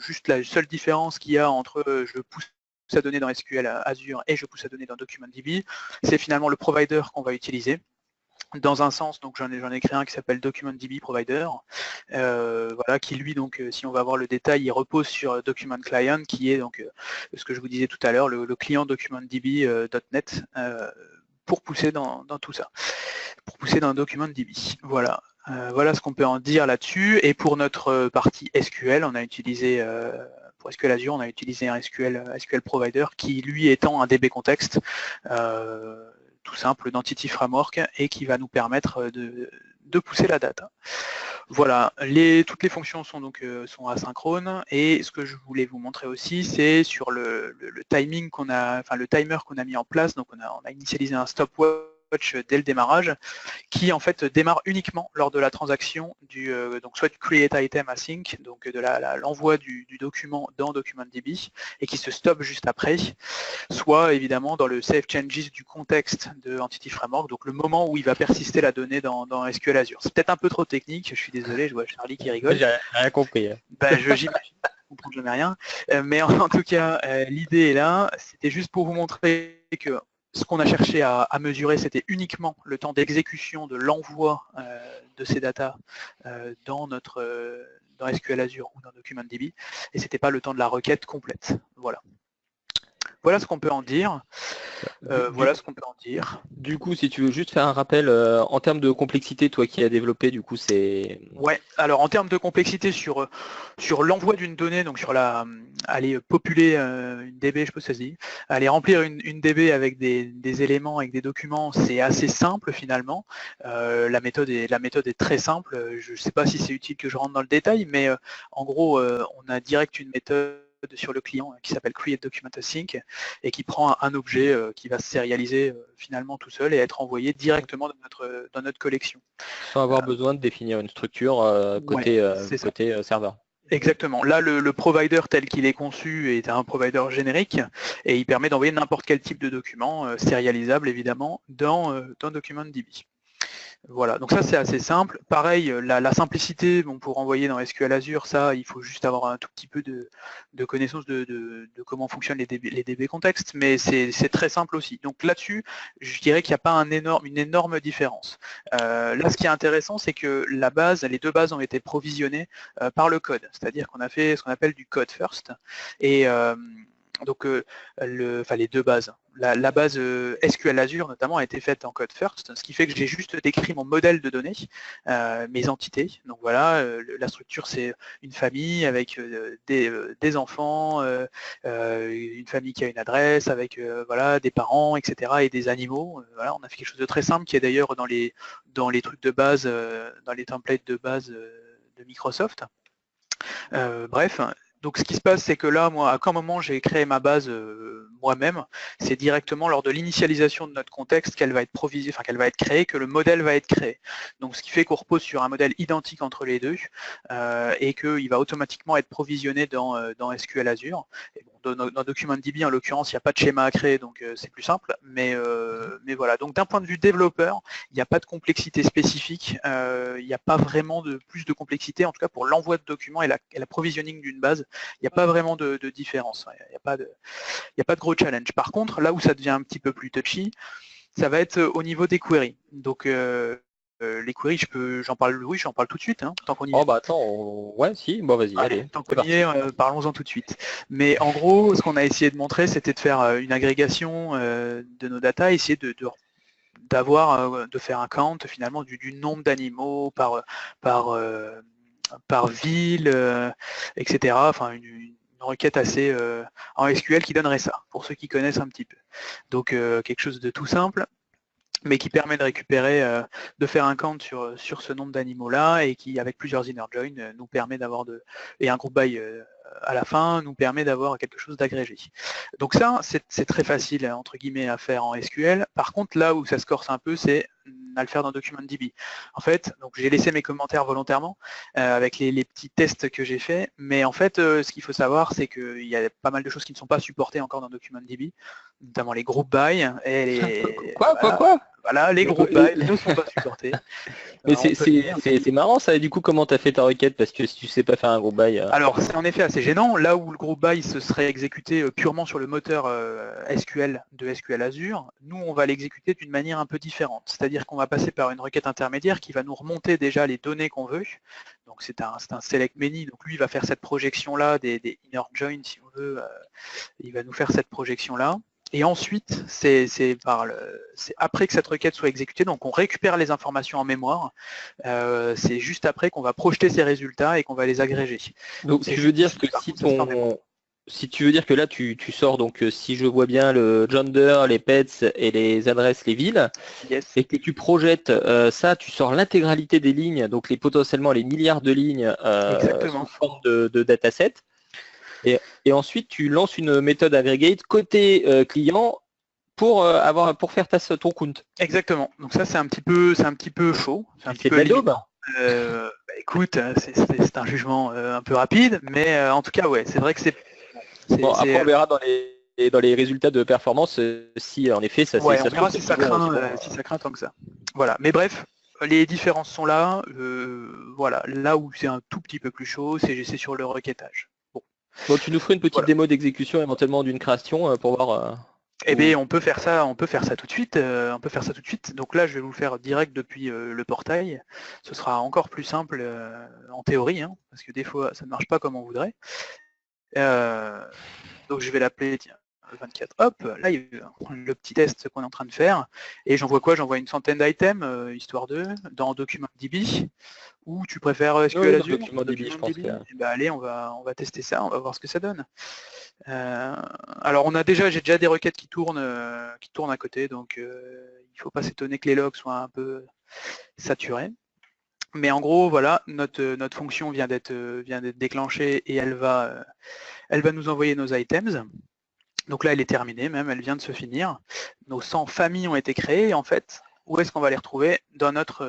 juste la seule différence qu'il y a entre je pousse la donnée dans SQL Azure et je pousse la donnée dans DocumentDB, c'est finalement le provider qu'on va utiliser. Dans un sens, donc j'en ai créé un qui s'appelle DocumentDB Provider, voilà, qui lui, donc si on va voir le détail, il repose sur Document Client, qui est donc ce que je vous disais tout à l'heure, le client DocumentDB.net, pour pousser dans tout ça, pour pousser dans DocumentDB. Voilà. Voilà ce qu'on peut en dire là-dessus. Et pour notre partie SQL, on a utilisé pour SQL Azure, on a utilisé un SQL Provider qui, lui, étant un DB Context, tout simple, d'Entity Framework, et qui va nous permettre de pousser la data. Voilà, toutes les fonctions sont donc asynchrones, et ce que je voulais vous montrer aussi, c'est sur le timing le timer qu'on a mis en place. Donc on a initialisé un stopwatch dès le démarrage, qui en fait démarre uniquement lors de la transaction donc soit du create item async, donc de l'envoi du document dans DocumentDB, et qui se stoppe juste après, soit évidemment dans le save changes du contexte de Entity Framework, donc le moment où il va persister la donnée dans SQL Azure. C'est peut-être un peu trop technique, je suis désolé, je vois Charlie qui rigole. J'ai rien compris. J'imagine, je comprends jamais rien. Mais en tout cas, l'idée est là, c'était juste pour vous montrer que ce qu'on a cherché à mesurer, c'était uniquement le temps d'exécution de l'envoi de ces datas dans SQL Azure ou dans DocumentDB, et c'était pas le temps de la requête complète. Voilà. Voilà ce qu'on peut en dire. Du coup, si tu veux juste faire un rappel, en termes de complexité, toi qui as développé, du coup, c'est... Ouais, alors en termes de complexité sur l'envoi d'une donnée, donc sur aller populer une DB, je sais pas si ça se dit, aller remplir une DB avec des éléments, avec des documents, c'est assez simple finalement. La méthode est très simple. Je ne sais pas si c'est utile que je rentre dans le détail, mais en gros, on a direct une méthode sur le client qui s'appelle createDocumentAsync et qui prend un objet qui va se sérialiser finalement tout seul et être envoyé directement dans notre collection. Sans avoir besoin de définir une structure côté serveur. Exactement. Là, le provider tel qu'il est conçu est un provider générique et il permet d'envoyer n'importe quel type de document sérialisable évidemment dans DocumentDB. Voilà, donc ça c'est assez simple. Pareil, la simplicité, pour envoyer dans SQL Azure, ça, il faut juste avoir un tout petit peu de connaissance de comment fonctionnent les DB contextes, mais c'est très simple aussi. Donc là-dessus, je dirais qu'il n'y a pas une énorme différence. Là, ce qui est intéressant, c'est que les deux bases ont été provisionnées par le code, c'est-à-dire qu'on a fait ce qu'on appelle du code first, et donc les deux bases. La base SQL Azure notamment a été faite en code first, ce qui fait que j'ai juste décrit mon modèle de données, mes entités. Donc voilà, la structure c'est une famille avec des enfants, une famille qui a une adresse, avec voilà, des parents, etc. et des animaux. Voilà, on a fait quelque chose de très simple qui est d'ailleurs dans les trucs de base, dans les templates de base de Microsoft. Bref. Donc ce qui se passe, c'est que là, moi, à quel moment j'ai créé ma base moi-même, c'est directement lors de l'initialisation de notre contexte qu'elle va être qu'elle va être créée, que le modèle va être créé. Donc ce qui fait qu'on repose sur un modèle identique entre les deux et qu'il va automatiquement être provisionné dans SQL Azure. Et bon, dans DocumentDB, en l'occurrence, il n'y a pas de schéma à créer, donc c'est plus simple. Mais voilà. Donc d'un point de vue développeur, il n'y a pas de complexité spécifique. Il n'y a pas vraiment de plus de complexité, en tout cas pour l'envoi de documents et la provisioning d'une base. Il n'y a pas vraiment de différence, il n'y a pas de gros challenge. Par contre, là où ça devient un petit peu plus touchy, ça va être au niveau des queries. Donc les queries, j'en parle tout de suite, hein, tant qu'on y est. Oh bah attends, ouais, si, bon vas-y, allez. Tant qu'on y est, parlons-en tout de suite. Mais en gros, ce qu'on a essayé de montrer, c'était de faire une agrégation de nos data, essayer de faire un count finalement du nombre d'animaux par ville, etc. Enfin, une requête assez en SQL qui donnerait ça, pour ceux qui connaissent un petit peu. Donc quelque chose de tout simple, mais qui permet de récupérer, de faire un count sur ce nombre d'animaux-là, et qui, avec plusieurs inner join, nous permet d'avoir et un group by à la fin, nous permet d'avoir quelque chose d'agrégé. Donc ça, c'est très facile, entre guillemets, à faire en SQL. Par contre, là où ça se corse un peu, c'est à le faire dans DocumentDB. En fait, donc j'ai laissé mes commentaires volontairement avec les petits tests que j'ai faits, mais en fait, ce qu'il faut savoir, c'est qu'il y a pas mal de choses qui ne sont pas supportées encore dans DocumentDB, notamment les group by et les... Quoi Voilà, les group by ne sont pas supportés. Mais c'est marrant ça, et du coup comment t'as fait ta requête, parce que si tu sais pas faire un group by... Alors c'est en effet assez gênant, là où le group by se serait exécuté purement sur le moteur SQL de SQL Azure, nous on va l'exécuter d'une manière un peu différente, c'est-à-dire qu'on va passer par une requête intermédiaire qui va nous remonter déjà les données qu'on veut, donc c'est un select many, donc lui il va faire cette projection là des inner join si on veut, il va nous faire cette projection là. Et ensuite, c'est après que cette requête soit exécutée, donc on récupère les informations en mémoire, c'est juste après qu'on va projeter ces résultats et qu'on va les agréger. Donc tu veux dire que si tu veux dire que là tu sors, donc si je vois bien le gender, les pets et les adresses, les villes, yes. Et que tu projettes ça, tu sors l'intégralité des lignes, donc potentiellement les milliards de lignes sous forme de dataset. Et ensuite, tu lances une méthode aggregate côté client pour faire ton count. Exactement. Donc ça, c'est un petit peu chaud. C'est un petit peu daube. Écoute, c'est un jugement un peu rapide, mais en tout cas, ouais, c'est vrai que c'est. Bon, après, on verra dans les résultats de performance si en effet ça. Ouais, on verra si ça craint tant que ça. Voilà. Mais bref. Les différences sont là. Voilà. Là où c'est un tout petit peu plus chaud, c'est sur le requêtage. Bon, tu nous ferais une petite démo d'exécution éventuellement d'une création pour voir. Eh bien, on peut faire ça tout de suite. Donc là, je vais vous le faire direct depuis le portail. Ce sera encore plus simple en théorie, hein, parce que des fois, ça ne marche pas comme on voudrait. Donc je vais l'appeler, tiens, 24. Hop, là, il y a le petit test qu'on est en train de faire. Et j'envoie quoi? J'envoie une centaine d'items, histoire de, dans DocumentDB. Ou tu préfères SQL Azure? DocumentDB, je pense. Bah, allez, on va tester ça, on va voir ce que ça donne. Alors j'ai déjà des requêtes qui tournent à côté, donc il ne faut pas s'étonner que les logs soient un peu saturés. Mais en gros, voilà, notre fonction vient d'être déclenchée et elle va nous envoyer nos items. Donc là, elle est terminée même, elle vient de se finir. Nos 100 familles ont été créées, et en fait, où est-ce qu'on va les retrouver? Dans notre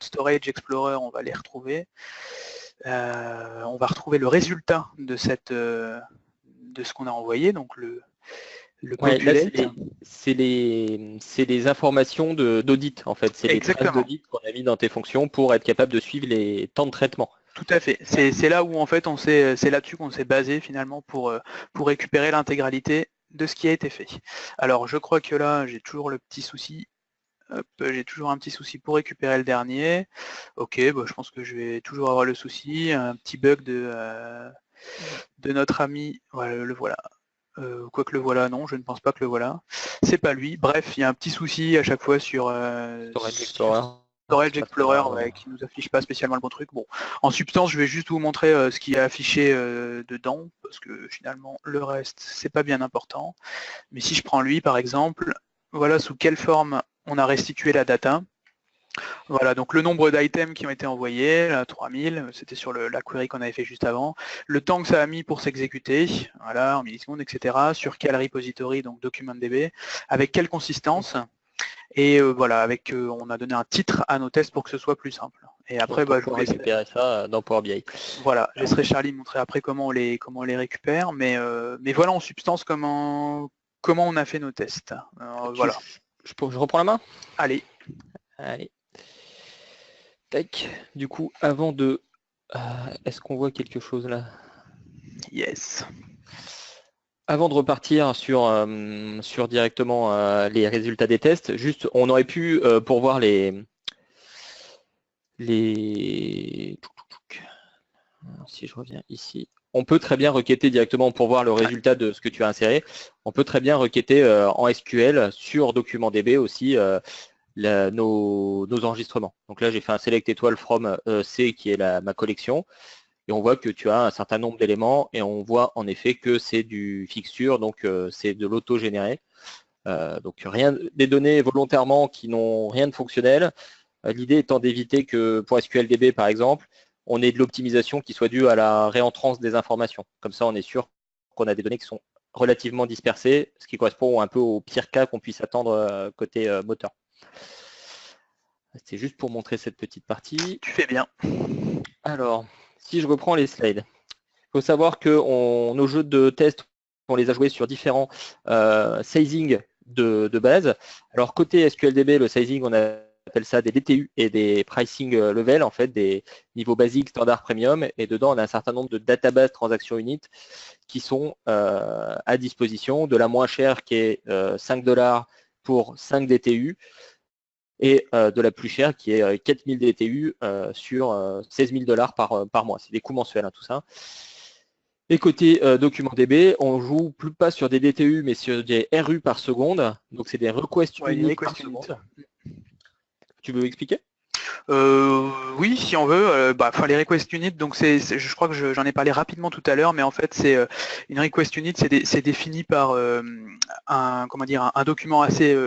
Storage Explorer, on va les retrouver. On va retrouver le résultat de ce qu'on a envoyé, donc le populate. C'est les informations d'audit en fait, c'est les traces d'audit qu'on a mis dans tes fonctions pour être capable de suivre les temps de traitement. Tout à fait, c'est là où en fait c'est là-dessus qu'on s'est basé finalement pour récupérer l'intégralité de ce qui a été fait. Alors je crois que là j'ai toujours le petit souci. J'ai toujours un petit souci pour récupérer le dernier. Ok, bah, je pense que je vais toujours avoir le souci, un petit bug de notre ami, voilà, le voilà. Quoique le voilà, non, je ne pense pas que le voilà. C'est pas lui. Bref, il y a un petit souci à chaque fois sur Storage Explorer qui nous affiche pas spécialement le bon truc. Bon, en substance, je vais juste vous montrer ce qui est affiché dedans, parce que finalement, le reste, c'est pas bien important. Mais si je prends lui, par exemple, voilà sous quelle forme on a restitué la data. Voilà, donc le nombre d'items qui ont été envoyés, là, 3000, c'était sur la query qu'on avait fait juste avant. Le temps que ça a mis pour s'exécuter, voilà, en millisecondes, etc. Sur quel repository, donc DocumentDB, avec quelle consistance. Et voilà, on a donné un titre à nos tests pour que ce soit plus simple. Et après, je vous récupérer ça dans Power BI. Voilà, je laisserai Charlie montrer après comment on les récupère, mais voilà en substance comment on a fait nos tests. Voilà. Je reprends la main. Allez. Tac. Du coup, avant de... est-ce qu'on voit quelque chose là? Yes. Avant de repartir sur directement les résultats des tests, juste, on aurait pu, pour voir les... Si je reviens ici, on peut très bien requêter directement pour voir le résultat de ce que tu as inséré. On peut très bien requêter en SQL sur DocumentDB aussi nos enregistrements. Donc là, j'ai fait un select étoile from C qui est ma collection. Et on voit que tu as un certain nombre d'éléments et on voit en effet que c'est du fixture, donc c'est de l'auto-généré. Donc rien des données volontairement qui n'ont rien de fonctionnel. L'idée étant d'éviter que pour SQLDB par exemple, on ait de l'optimisation qui soit due à la réentrance des informations. Comme ça, on est sûr qu'on a des données qui sont relativement dispersées, ce qui correspond un peu au pire cas qu'on puisse attendre côté moteur. C'est juste pour montrer cette petite partie. Tu fais bien. Alors, si je reprends les slides, il faut savoir que nos jeux de test, on les a joués sur différents sizing de base. Alors, côté SQLDB, le sizing, on appelle ça des DTU et des pricing level, en fait, des niveaux basiques, standard, premium. Et dedans, on a un certain nombre de database transactions unit qui sont à disposition, de la moins chère qui est 5 $ pour 5 DTU et de la plus chère qui est 4000 DTU sur 16 000 $ par mois. C'est des coûts mensuels, hein, tout ça. Et côté DocumentDB, on joue plus pas sur des DTU, mais sur des RU par seconde. Donc c'est des requests units par seconde. Tu veux expliquer? Oui, si on veut. Les request units, donc je crois que j'en ai parlé rapidement tout à l'heure, mais en fait c'est une request unit, c'est défini par un document assez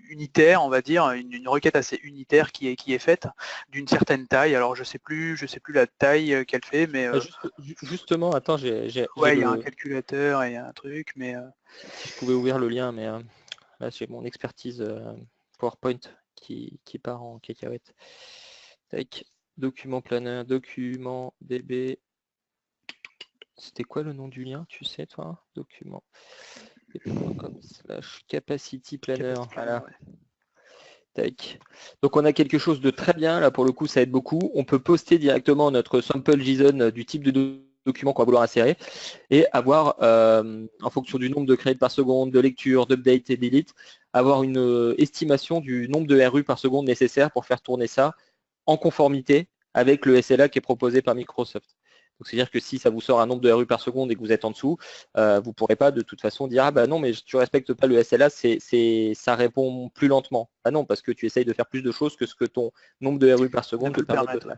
unitaire, on va dire, une requête assez unitaire qui est faite d'une certaine taille. Alors je sais plus la taille qu'elle fait, mais justement, attends, il y a un calculateur et un truc, mais si je pouvais ouvrir le lien, mais là j'ai mon expertise PowerPoint qui part en cacahuète. Tac, document planner, document DB. C'était quoi le nom du lien, tu sais toi? Document /capacity planner. Voilà. Tac. Donc on a quelque chose de très bien, là pour le coup ça aide beaucoup. On peut poster directement notre sample JSON du type de document qu'on va vouloir insérer et avoir, en fonction du nombre de créés par seconde, de lecture, d'update et delete, avoir une estimation du nombre de RU par seconde nécessaire pour faire tourner ça en conformité avec le SLA qui est proposé par Microsoft. Donc c'est-à-dire que si ça vous sort un nombre de RU par seconde et que vous êtes en dessous, vous ne pourrez pas de toute façon dire « Ah bah non, mais tu ne respectes pas le SLA, ça répond plus lentement. » Ah non, parce que tu essayes de faire plus de choses que ce que ton nombre de RU par seconde te permet de faire.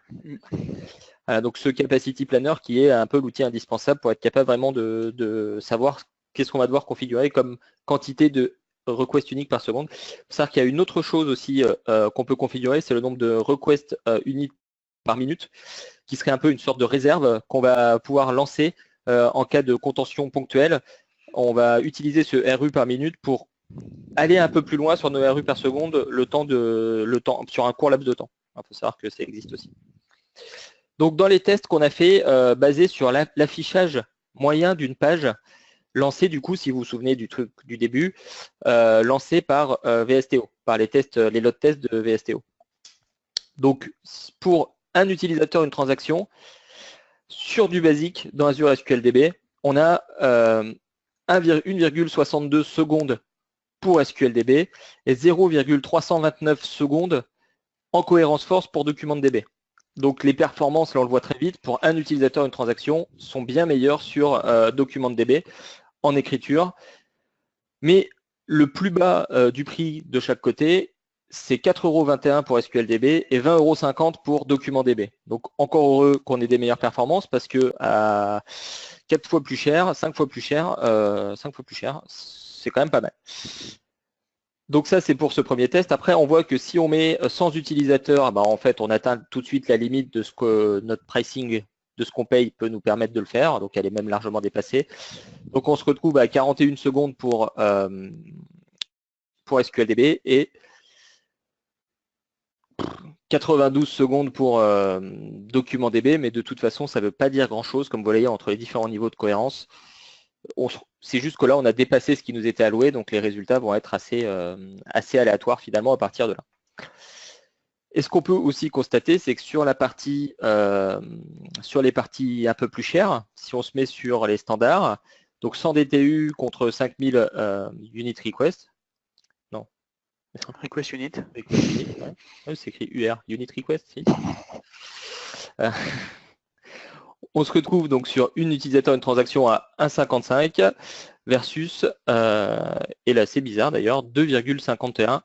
Voilà, donc ce Capacity Planner qui est un peu l'outil indispensable pour être capable vraiment de savoir qu'est-ce qu'on va devoir configurer comme quantité de requests uniques par seconde. Il faut savoir qu'il y a une autre chose aussi qu'on peut configurer, c'est le nombre de requests uniques par minute, qui serait un peu une sorte de réserve qu'on va pouvoir lancer en cas de contention ponctuelle. On va utiliser ce RU par minute pour aller un peu plus loin sur nos RU par seconde sur un court laps de temps. Il faut savoir que ça existe aussi. Donc dans les tests qu'on a fait basés sur l'affichage moyen d'une page, lancé du coup, si vous vous souvenez du truc du début, lancé par VSTO, par les load tests de VSTO. Donc pour un utilisateur, une transaction, sur du basique dans Azure SQLDB, on a 1,62 secondes pour SQLDB et 0,329 secondes en cohérence force pour DocumentDB. Donc les performances, là on le voit très vite, pour un utilisateur, une transaction, sont bien meilleures sur DocumentDB en écriture. Mais le plus bas du prix de chaque côté, c'est 4,21 € pour SQLDB et 20,50 € pour DocumentDB. Donc encore heureux qu'on ait des meilleures performances parce que à 4 fois plus cher, 5 fois plus cher, c'est quand même pas mal. Donc ça, c'est pour ce premier test. Après, on voit que si on met sans utilisateur, bah, en fait, on atteint tout de suite la limite de ce que notre pricing, de ce qu'on paye, peut nous permettre de le faire. Donc elle est même largement dépassée. Donc on se retrouve à 41 secondes pour SQLDB et 92 secondes pour DocumentDB, mais de toute façon, ça ne veut pas dire grand-chose, comme vous voyez, entre les différents niveaux de cohérence. C'est juste que là, on a dépassé ce qui nous était alloué, donc les résultats vont être assez aléatoires finalement à partir de là. Et ce qu'on peut aussi constater, c'est que sur les parties un peu plus chères, si on se met sur les standards, donc 100 DTU contre 5000 unit request, non. Request unit. Request unit, ouais. Ouais, c'est écrit UR, unit request, si. On se retrouve donc sur une utilisateur, une transaction à 1,55 versus, et là c'est bizarre d'ailleurs, 2,51.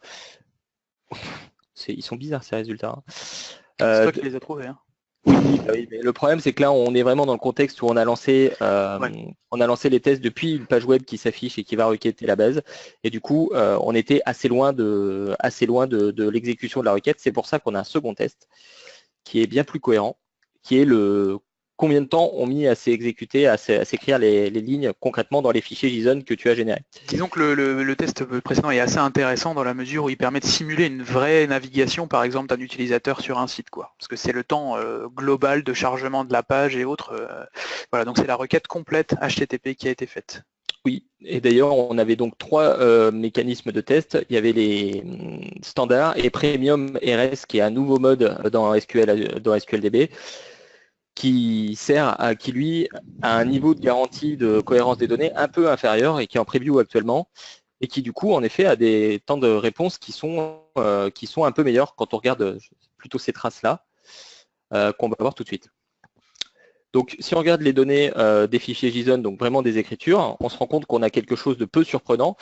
Ils sont bizarres ces résultats. C'est toi qui les as trouvés. Hein. Oui, bah oui, mais le problème c'est que là on est vraiment dans le contexte où on a lancé les tests depuis une page web qui s'affiche et qui va requêter la base, et du coup on était assez loin de l'exécution de la requête. C'est pour ça qu'on a un second test qui est bien plus cohérent, qui est le combien de temps ont mis à s'exécuter, à s'écrire les lignes concrètement dans les fichiers JSON que tu as générés. Disons que le test précédent est assez intéressant dans la mesure où il permet de simuler une vraie navigation, par exemple, d'un utilisateur sur un site, quoi. Parce que c'est le temps global de chargement de la page et autres. Voilà, donc c'est la requête complète HTTP qui a été faite. Oui, et d'ailleurs, on avait donc 3 mécanismes de test. Il y avait les standards et Premium RS, qui est un nouveau mode dans SQLDB, qui lui a un niveau de garantie de cohérence des données un peu inférieur et qui est en preview actuellement, et qui du coup, en effet, a des temps de réponse qui sont un peu meilleurs quand on regarde plutôt ces traces-là, qu'on va voir tout de suite. Donc, si on regarde les données des fichiers JSON, donc vraiment des écritures, on se rend compte qu'on a quelque chose de peu surprenant.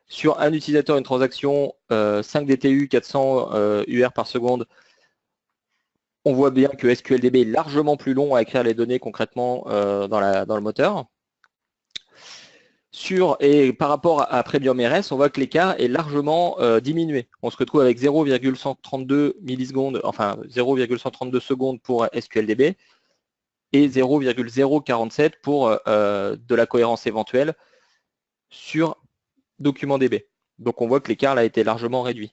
Sur un utilisateur, une transaction, 5 DTU, 400 UR par seconde, on voit bien que SQLDB est largement plus long à écrire les données concrètement dans le moteur. Et par rapport à Premium RS, on voit que l'écart est largement diminué. On se retrouve avec 0,132 millisecondes, enfin 0,132 secondes pour SQLDB, et 0,047 pour de la cohérence éventuelle sur DocumentDB. Donc on voit que l'écart a été largement réduit.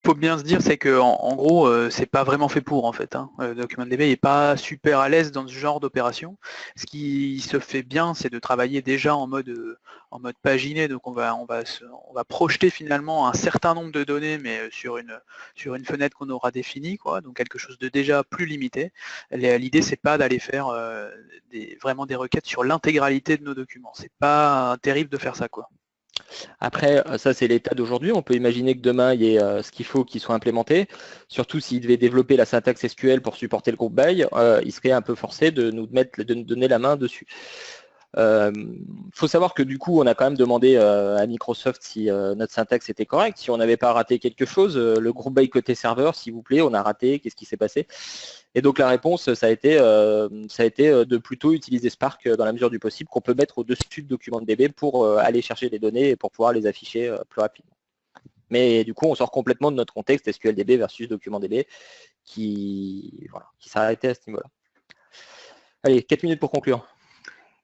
faut bien se dire, c'est que en gros, c'est pas vraiment fait pour en fait. DocumentDB n'est pas super à l'aise dans ce genre d'opération. Ce qui se fait bien, c'est de travailler déjà en mode paginé. Donc on va projeter finalement un certain nombre de données, mais sur une fenêtre qu'on aura définie, quoi. Donc quelque chose de déjà plus limité. L'idée, c'est pas d'aller faire vraiment des requêtes sur l'intégralité de nos documents. C'est pas terrible de faire ça, quoi. Après, ça c'est l'état d'aujourd'hui. On peut imaginer que demain, il y ait ce qu'il faut qui soit implémenté. Surtout s'il devait développer la syntaxe SQL pour supporter le groupe by, il serait un peu forcé de nous donner la main dessus. Faut savoir que du coup, on a quand même demandé à Microsoft si notre syntaxe était correcte, si on n'avait pas raté quelque chose. Le groupe by côté serveur, s'il vous plaît, on a raté, qu'est-ce qui s'est passé? Et donc la réponse, ça a été de plutôt utiliser Spark dans la mesure du possible, qu'on peut mettre au-dessus de DocumentDB pour aller chercher les données et pour pouvoir les afficher plus rapidement. Mais du coup, on sort complètement de notre contexte SQLDB versus DocumentDB qui s'arrêtait à ce niveau-là. Allez, 4 minutes pour conclure.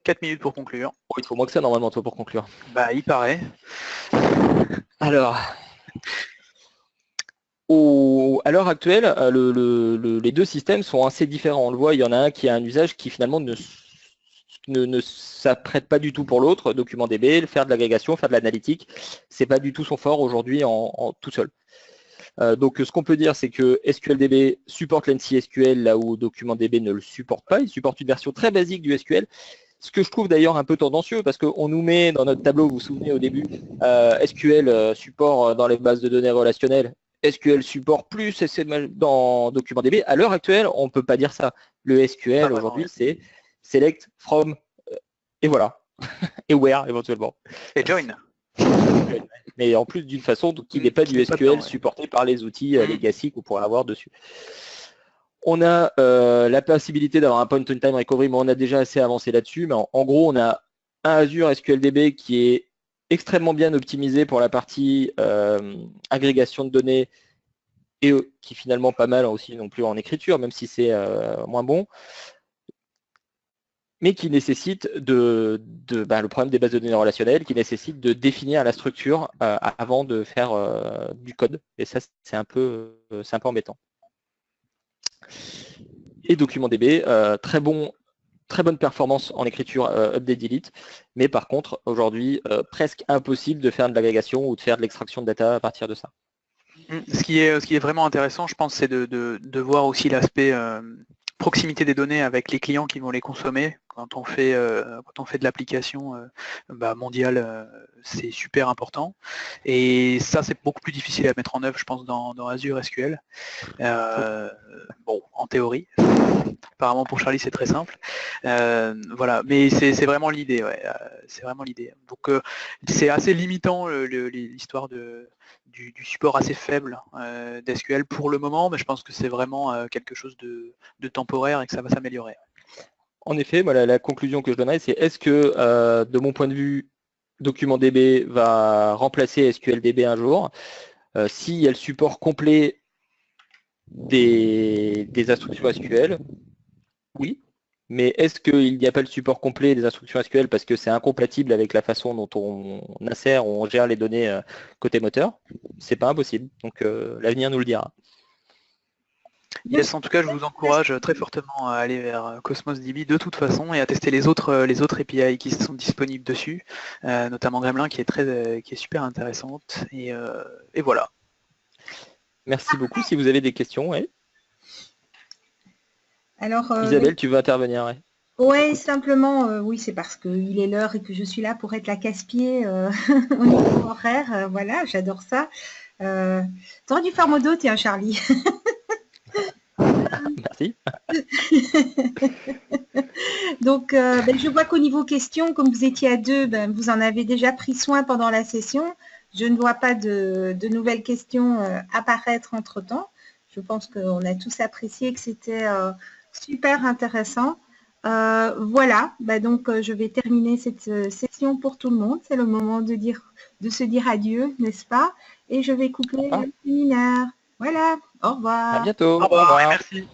4 minutes pour conclure. Oh, il faut moins que ça normalement, toi, pour conclure. Bah, il paraît. Alors, à l'heure actuelle, les deux systèmes sont assez différents. On le voit, il y en a un qui a un usage qui finalement ne s'apprête pas du tout pour l'autre. DocumentDB, faire de l'agrégation, faire de l'analytique, c'est pas du tout son fort aujourd'hui en tout seul. Donc ce qu'on peut dire, c'est que SQLDB supporte l'NC SQL là où DocumentDB ne le supporte pas. Il supporte une version très basique du SQL. Ce que je trouve d'ailleurs un peu tendancieux, parce qu'on nous met dans notre tableau, vous vous souvenez au début, SQL support dans les bases de données relationnelles, SQL support plus dans DocumentDB. À l'heure actuelle, on ne peut pas dire ça. Le SQL aujourd'hui, c'est select from, et voilà, et where éventuellement. Et join. Mais en plus d'une façon qui n'est pas du SQL supporté par les outils legacy qu'on pourrait avoir dessus. On a la possibilité d'avoir un point-in-time recovery, mais on a déjà assez avancé là-dessus. Mais en gros, on a un Azure SQLDB qui est extrêmement bien optimisé pour la partie agrégation de données et qui est finalement pas mal aussi non plus en écriture, même si c'est moins bon, mais qui nécessite le problème des bases de données relationnelles, qui nécessite de définir la structure avant de faire du code. Et ça, c'est un peu embêtant. Et DocumentDB, très bonne performance en écriture update-delete, mais par contre, aujourd'hui, presque impossible de faire de l'agrégation ou de faire de l'extraction de data à partir de ça. Ce qui est vraiment intéressant, je pense, c'est de voir aussi l'aspect proximité des données avec les clients qui vont les consommer. Quand on fait de l'application mondiale, c'est super important. Et ça, c'est beaucoup plus difficile à mettre en œuvre, je pense, dans Azure SQL. Bon, en théorie. Apparemment, pour Charlie, c'est très simple. Voilà, mais c'est vraiment l'idée. Ouais. C'est vraiment l'idée. Donc, c'est assez limitant l'histoire du support assez faible d'SQL pour le moment, mais je pense que c'est vraiment quelque chose de temporaire et que ça va s'améliorer. En effet, voilà, la conclusion que je donnerais, c'est est-ce que, de mon point de vue, DocumentDB va remplacer SQLDB un jour? S'il y a le support complet des instructions SQL, oui. Mais est-ce qu'il n'y a pas le support complet des instructions SQL parce que c'est incompatible avec la façon dont on insère, on gère les données côté moteur? C'est pas impossible. Donc l'avenir nous le dira. Yes, en tout cas, je vous encourage très fortement à aller vers Cosmos DB de toute façon et à tester les autres API qui sont disponibles dessus, notamment Gremlin qui est super intéressante. Et voilà. Merci beaucoup. Si vous avez des questions, ouais. Alors, Isabelle, tu veux intervenir? Oui, simplement, oui, c'est parce qu'il est l'heure et que je suis là pour être la casse-pied au niveau horaire. Voilà, j'adore ça. T'aurais dû faire modo, tiens, Charlie. Merci. Donc, je vois qu'au niveau questions, comme vous étiez à deux, vous en avez déjà pris soin pendant la session. Je ne vois pas de nouvelles questions apparaître entre-temps. Je pense qu'on a tous apprécié que c'était super intéressant. Voilà, donc je vais terminer cette session pour tout le monde. C'est le moment de se dire adieu, n'est-ce pas? Et je vais couper le séminaire. Voilà, au revoir. À bientôt. Au revoir. Merci.